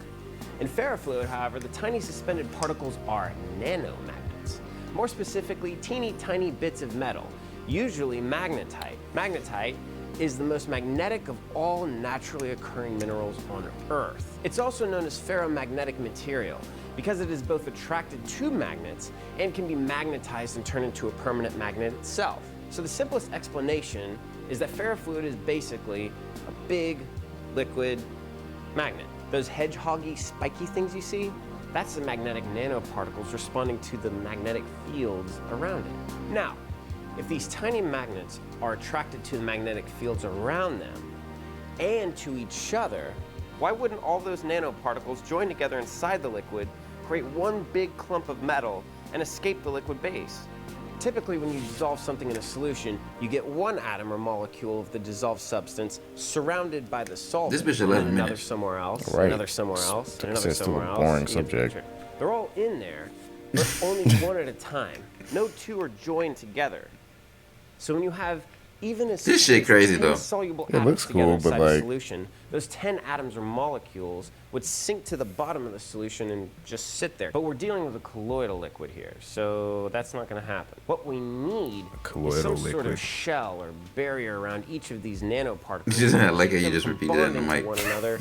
In FerroFluid, however, the tiny suspended particles are nanomagnets. More specifically, teeny tiny bits of metal, usually magnetite. Magnetite is the most magnetic of all naturally occurring minerals on Earth. It's also known as ferromagnetic material because it is both attracted to magnets and can be magnetized and turned into a permanent magnet itself. So the simplest explanation is that FerroFluid is basically a big liquid magnet. Those hedgehoggy, spiky things you see, that's the magnetic nanoparticles responding to the magnetic fields around it. Now, if these tiny magnets are attracted to the magnetic fields around them and to each other, why wouldn't all those nanoparticles join together inside the liquid, create one big clump of metal, and escape the liquid base? Typically, when you dissolve something in a solution, you get one atom or molecule of the dissolved substance surrounded by the solvent. This bitch 11 another minutes. somewhere else, Right. another somewhere else, and another It's still somewhere a else. boring You get the subject. picture. They're all in there, but only one at a time. No two are joined together. So when you have even This shit crazy, though. soluble It atoms looks together cool, but inside a like- solution, those 10 atoms or molecules would sink to the bottom of the solution and just sit there. But we're dealing with a colloidal liquid here, so that's not going to happen. What we need is some sort of shell or barrier around each of these nanoparticles. I like how you just repeated that in the mic. One another,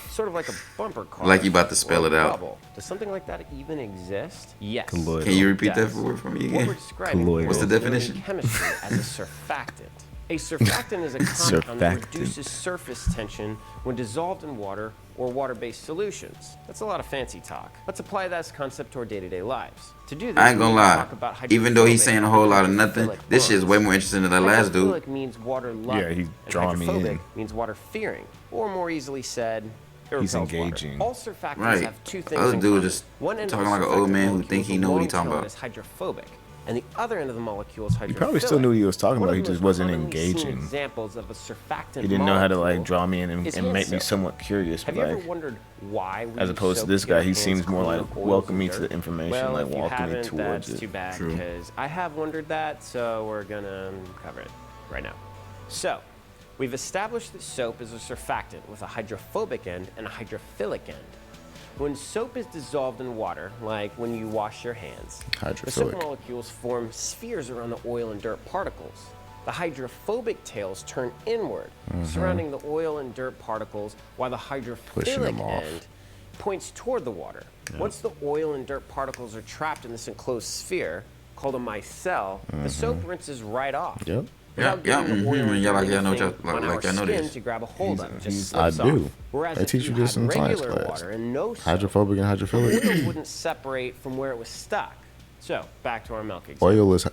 sort of like a bumper car. Like you about to spell it out. Bubble. Does something like that even exist? Yes. Colloidal. Can you repeat that word for me again? What we're describing What's the definition? in chemistry as a surfactant. A surfactant is a compound that reduces surface tension when dissolved in water or water-based solutions. That's a lot of fancy talk. Let's apply that concept to our day-to-day lives. To do this, I ain't gonna lie. Even though he's saying a whole lot of nothing, this shit is way more interesting than that last dude. Hydrophilic means water loving. Yeah, he's drawing me in. Hydrophobic means water fearing, or more easily said, he's engaging. All surfactants have two things Other in dude common. just One end talking of like the an old man who surfactant think he know what he talking about. is hydrophobic, and the other end of the molecule is hydrophilic. He probably still knew what he was talking about. He just wasn't engaging. Examples of a surfactant He didn't know how to like draw me in and make me somewhat curious. Have But you like, ever wondered why we as opposed to this guy, he seems more like welcoming me to the information, well, like if you walking me haven't, towards that's it. too bad, because I have wondered that, so we're gonna cover it right now. So, we've established that soap is a surfactant with a hydrophobic end and a hydrophilic end. When soap is dissolved in water, like when you wash your hands, the soap molecules form spheres around the oil and dirt particles. The hydrophobic tails turn inward, surrounding the oil and dirt particles, while the hydrophilic end points toward the water. Once the oil and dirt particles are trapped in this enclosed sphere, called a micelle, the soap rinses right off. Without getting the oil and anything on our skin to grab a hold of, just slips off. Whereas I teach you this in science class. Water and no soap, Hydrophobic and hydrophilic. oil wouldn't separate from where it was stuck. So back to our milk example.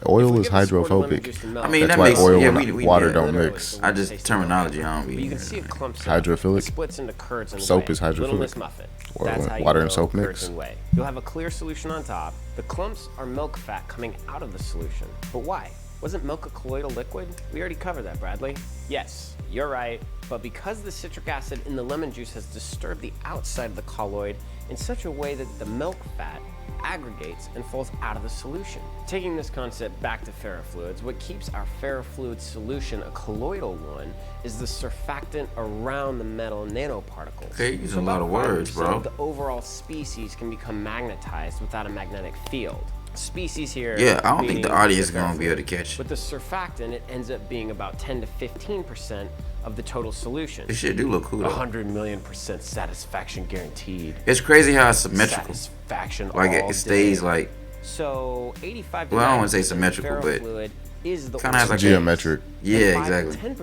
Oil is hydrophobic. I mean, that's that why makes oil yeah, and water don't mix. I just terminology I don't But be. you can see a clump Hydrophilic. splits into curds and Soap whey. is hydrophilic. Little Miss Muffet. Or That's how you water know and soap curds mix. and whey. You'll have a clear solution on top. The clumps are milk fat coming out of the solution. But why? Wasn't milk a colloidal liquid? We already covered that, Bradley. Yes, you're right. But because the citric acid in the lemon juice has disturbed the outside of the colloid in such a way that the milk fat aggregates and falls out of the solution. Taking this concept back to FerroFluids, what keeps our FerroFluid solution a colloidal one is the surfactant around the metal nanoparticles. Okay, using a lot of words, bro. The overall species can become magnetized without a magnetic field. Species here. Yeah, I don't think the audience is gonna be able to catch. With the surfactant, it ends up being about 10 to 15% of the total solution. This shit do look cool though. 100 million% satisfaction guaranteed. It's crazy how it's symmetrical. Satisfaction like all it stays day. like. So 85 to well, I don't want to say symmetrical, but is the kind of has like geometric. Yeah, exactly. 10%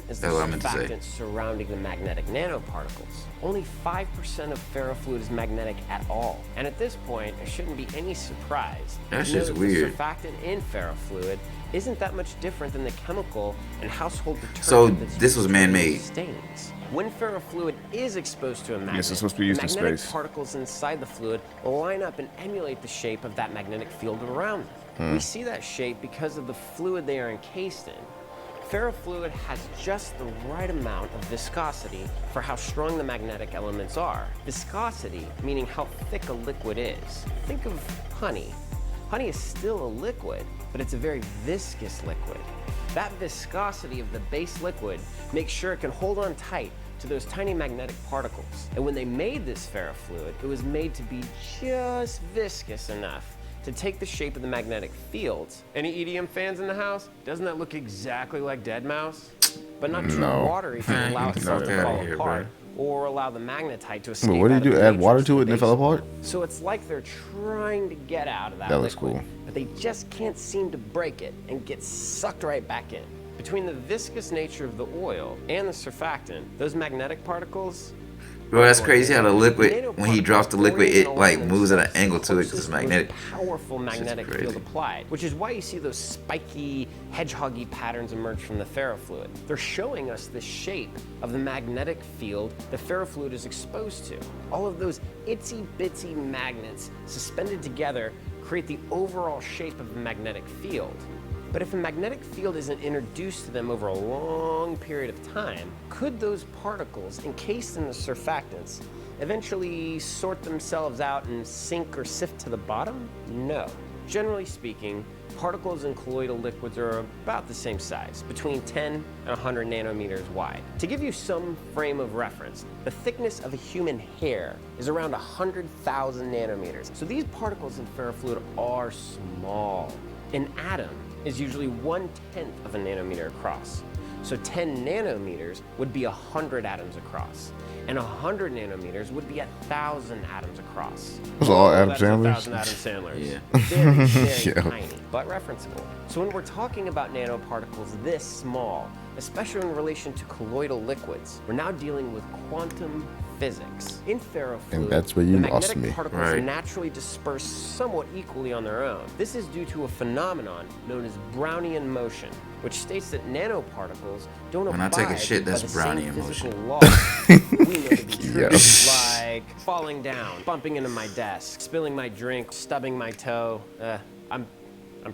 is the That's what I meant to say. surfactant surrounding the magnetic nanoparticles. Only 5% of FerroFluid is magnetic at all. And at this point, it shouldn't be any surprise. That's to know just that weird. The surfactant in FerroFluid isn't that much different than the chemical and household detergent So that's this was used to man-made. remove stains. When FerroFluid is exposed to a magnet, Yes, it's supposed to be used in magnetic space. particles inside the fluid will line up and emulate the shape of that magnetic field around them. We see that shape because of the fluid they are encased in. FerroFluid has just the right amount of viscosity for how strong the magnetic elements are. Viscosity meaning how thick a liquid is. Think of honey. Honey is still a liquid, but it's a very viscous liquid. That viscosity of the base liquid makes sure it can hold on tight to those tiny magnetic particles. And when they made this FerroFluid, it was made to be just viscous enough to take the shape of the magnetic fields. Any EDM fans in the house? Doesn't that look exactly like Deadmau5? But not too watery to allow itself to fall apart or allow the magnetite to escape. Wait, what did you do? Add water to it and it fell apart? So it's like they're trying to get out of that looks liquid, cool. but they just can't seem to break it and get sucked right back in. Between the viscous nature of the oil and the surfactant, those magnetic particles. Bro, that's crazy how the liquid, when he drops the liquid, it like moves at an angle to it because it's magnetic. Powerful magnetic field applied, which is why you see those spiky, hedgehoggy patterns emerge from the FerroFluid. They're showing us the shape of the magnetic field the FerroFluid is exposed to. All of those itsy bitsy magnets suspended together create the overall shape of the magnetic field. But if a magnetic field isn't introduced to them over a long period of time, could those particles encased in the surfactants eventually sort themselves out and sink or sift to the bottom? No. Generally speaking, particles in colloidal liquids are about the same size, between 10 and 100 nanometers wide. To give you some frame of reference, the thickness of a human hair is around 100,000 nanometers. So these particles in ferrofluid are small. An atom is usually 1/10 of a nanometer across. So 10 nanometers would be 100 atoms across. And 100 nanometers would be 1,000 atoms across. Those are all Adam Sandlers? Sandlers? 1,000 Adam Sandlers. Yeah. Very, very Yeah. tiny, but referenceable. So when we're talking about nanoparticles this small, especially in relation to colloidal liquids, we're now dealing with quantum physics. In ferrofluid, And that's where you the lost magnetic me. particles Right. naturally disperse somewhat equally on their own. This is due to a phenomenon known as Brownian motion, which states that nanoparticles don't When I abide take a shit, that's by the same Brownian physical motion. laws we know to be true, Yeah. like falling down, bumping into my desk, spilling my drink, stubbing my toe. I'm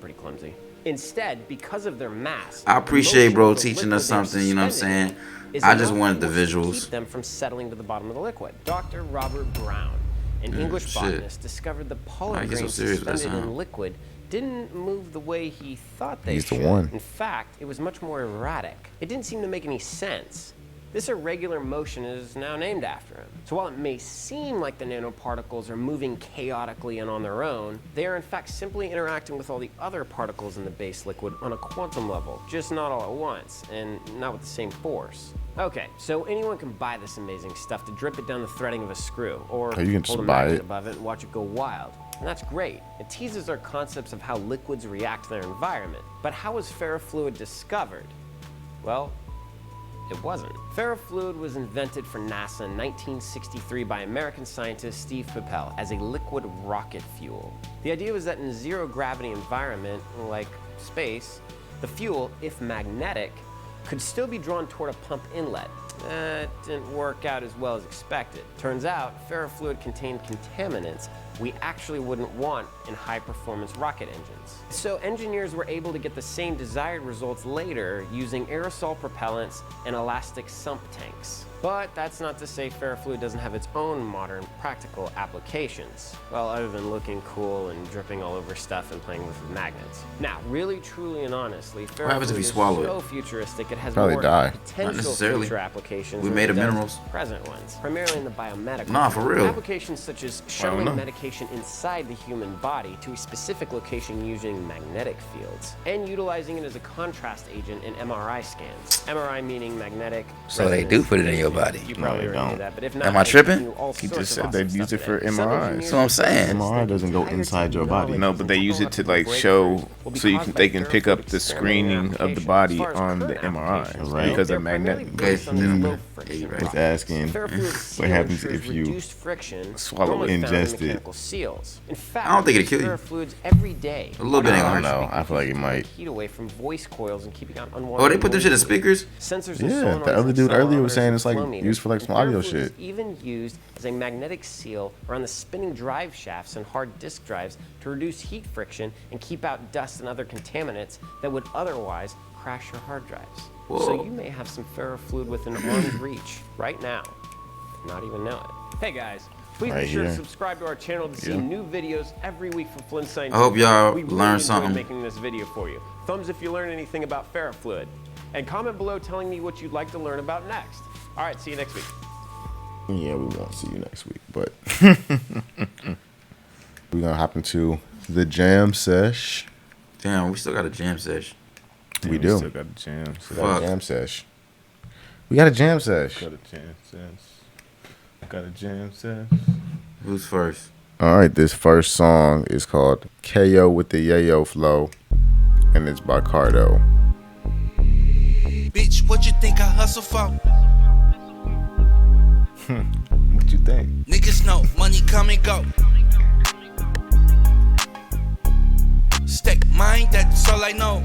pretty clumsy. Instead, because of their mass, I appreciate the bro motion of the teaching us liquid they're something, you know what I'm saying? suspended is I just enough wanted the force to visuals. keep them from settling to the bottom of the liquid. Dr. Robert Brown, an English shit. botanist, discovered the Why you polymer so grains serious with that suspended in sound? liquid didn't move the way he thought they He's the should. one. In fact, it was much more erratic. It didn't seem to make any sense. This irregular motion is now named after him. So while it may seem like the nanoparticles are moving chaotically and on their own, they are in fact simply interacting with all the other particles in the base liquid on a quantum level, just not all at once, and not with the same force. Okay, so anyone can buy this amazing stuff to drip it down the threading of a screw, or Oh, you can hold a just buy magnet it. above it and watch it go wild. And that's great. It teases our concepts of how liquids react to their environment. But how was ferrofluid discovered? Well, it wasn't. FerroFluid was invented for NASA in 1963 by American scientist Steve Papel as a liquid rocket fuel. The idea was that in a zero-gravity environment, like space, the fuel, if magnetic, could still be drawn toward a pump inlet. That didn't work out as well as expected. Turns out, ferrofluid contained contaminants we actually wouldn't want in high-performance rocket engines. So engineers were able to get the same desired results later using aerosol propellants and elastic sump tanks. But that's not to say ferrofluid doesn't have its own modern practical applications. Well, other than looking cool and dripping all over stuff and playing with magnets. Now, really, truly, and honestly, What happens if ferrofluid you is swallow so it? futuristic it has Probably more die. Not potential necessarily. future applications We than made it of does minerals. present ones, primarily in the biomedical. Nah, for real. Applications such as shuttling medication inside the human body to a specific location using magnetic fields, and utilizing it as a contrast agent in MRI scans. MRI meaning magnetic. So they do put it in your body. You probably they already knew don't. that, but if not, Am I they tripping? can do all He sorts just of said they'd awesome use it stuff for today. Some MRIs. engineers That's what I'm saying. MRI doesn't go inside your body. No, but they use it to like show so you can they can pick up the screening of the body on the MRI Right. because of magnetic. Okay. Yeah, you're right. It's asking what happens if you swallow it, ingest it. Seals. In fact, I don't think it'd kill you. ferrofluids every day. A little bit ain't I gonna don't hurt know. you. I feel like it might. Heat away from voice coils and keeping out unwanted. Oh, they put them shit in noise. speakers? Sensors and Yeah, solenoids the other and dude earlier was accelerometers saying and it's like flow meters. used for like And some audio ferrofluid is shit. even used as a magnetic seal around the spinning drive shafts and hard disk drives to reduce heat friction and keep out dust and other contaminants that would otherwise crash your hard drives. Whoa. So you may have some ferrofluid within arm's reach right now, not even know it. Hey guys, please Right be sure to here. subscribe to our channel to see Yeah. new videos every week from Flint Science. I hope y'all We really learned enjoyed something. making this video for you. Thumbs if you learn anything about ferrofluid. And comment below telling me what you'd like to learn about next. All right, see you next week. Yeah, we won't see you next week, but we're gonna hop into the Jam Sesh. Damn, we still got a jam sesh. We do. Still got a jam. We got a Jam Sesh. We got a Jam Sesh. Got a jam sesh. Got a jam sesh. Who's first? All right, this first song is called Kayo with the Yayo Flow, and it's by Cardo. Bitch, what you think I hustle for? What you think? Niggas know money come and go. Stack mine, that's all I know.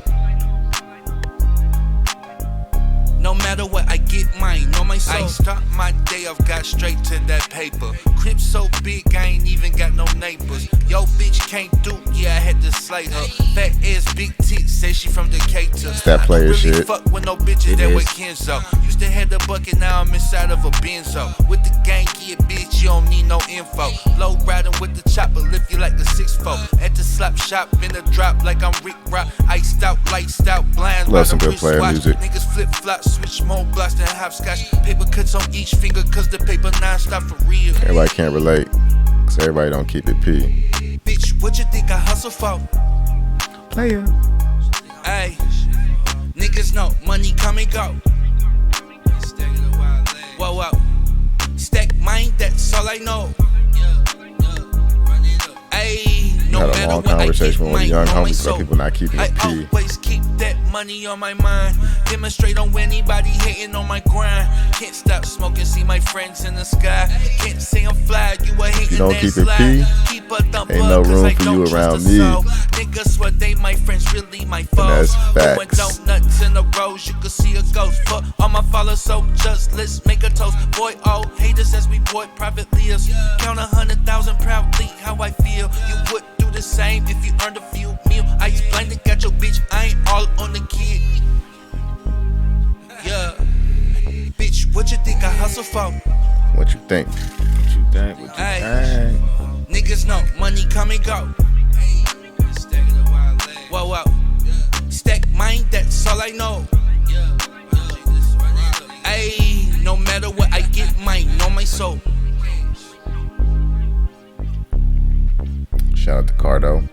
No matter what, I get mine, know my soul. I start my day off, got straight to that paper. Crib so big, I ain't even got no neighbors. Yo, bitch can't do, yeah, I had to slay her. Fat ass, big tits, say she from Decatur. It's that player really shit. Fuck with no bitches that with Kenzo. Used to have the bucket, now I'm inside of a Benzo. With the gang, yeah, bitch, you don't need no info. Low riding with the chopper, lift you like a 6'4". At the slap shop, in the drop like I'm Rick Rock. Iced out, lights out, blind. Love some good player music. Niggas flip flop, switch more blocks than hopscotch. Paper cuts on each finger, cause the paper non-stop for real. Everybody can't relate, cause everybody don't keep it P. Bitch, what you think I hustle for? Player. Ayy, niggas know money come and go. Whoa, whoa. Stack mine, that's all I know. Ayy, no had a matter long what, conversation with I young keep homies about people not keeping it P. I always keep that money on my mind. Demonstrate on anybody hating on my grind. Can't stop smoking, see my friends in the sky. Can't say I'm fly, you a hating. You don't keep it P, keep a thumper, ain't no room for you around me. Niggas swear they my friends, really my foes. And that's facts. Donuts in the rows, you can see a ghost. Fuck all my followers, so just let's make a toast. Boy, all haters as we boy privately. Count 100,000 proudly, how I feel. You would do the same if you earned a few meal. I explained it, got your bitch, I ain't all on the kid. Yeah. Bitch, what you think I hustle for? What you think? What you think? What you think? Niggas know money come and go. Whoa, whoa. Stack mine, that's all I know. Ayy, no matter what, I get mine, know my soul. Shout out to Cardo.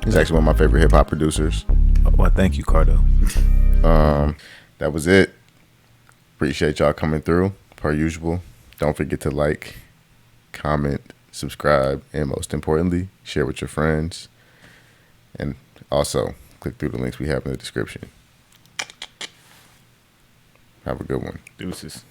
He's actually one of my favorite hip hop producers. Well, thank you, Cardo. That was it. Appreciate y'all coming through, per usual. Don't forget to like, comment, subscribe, and most importantly, share with your friends. And also, click through the links we have in the description. Have a good one. Deuces.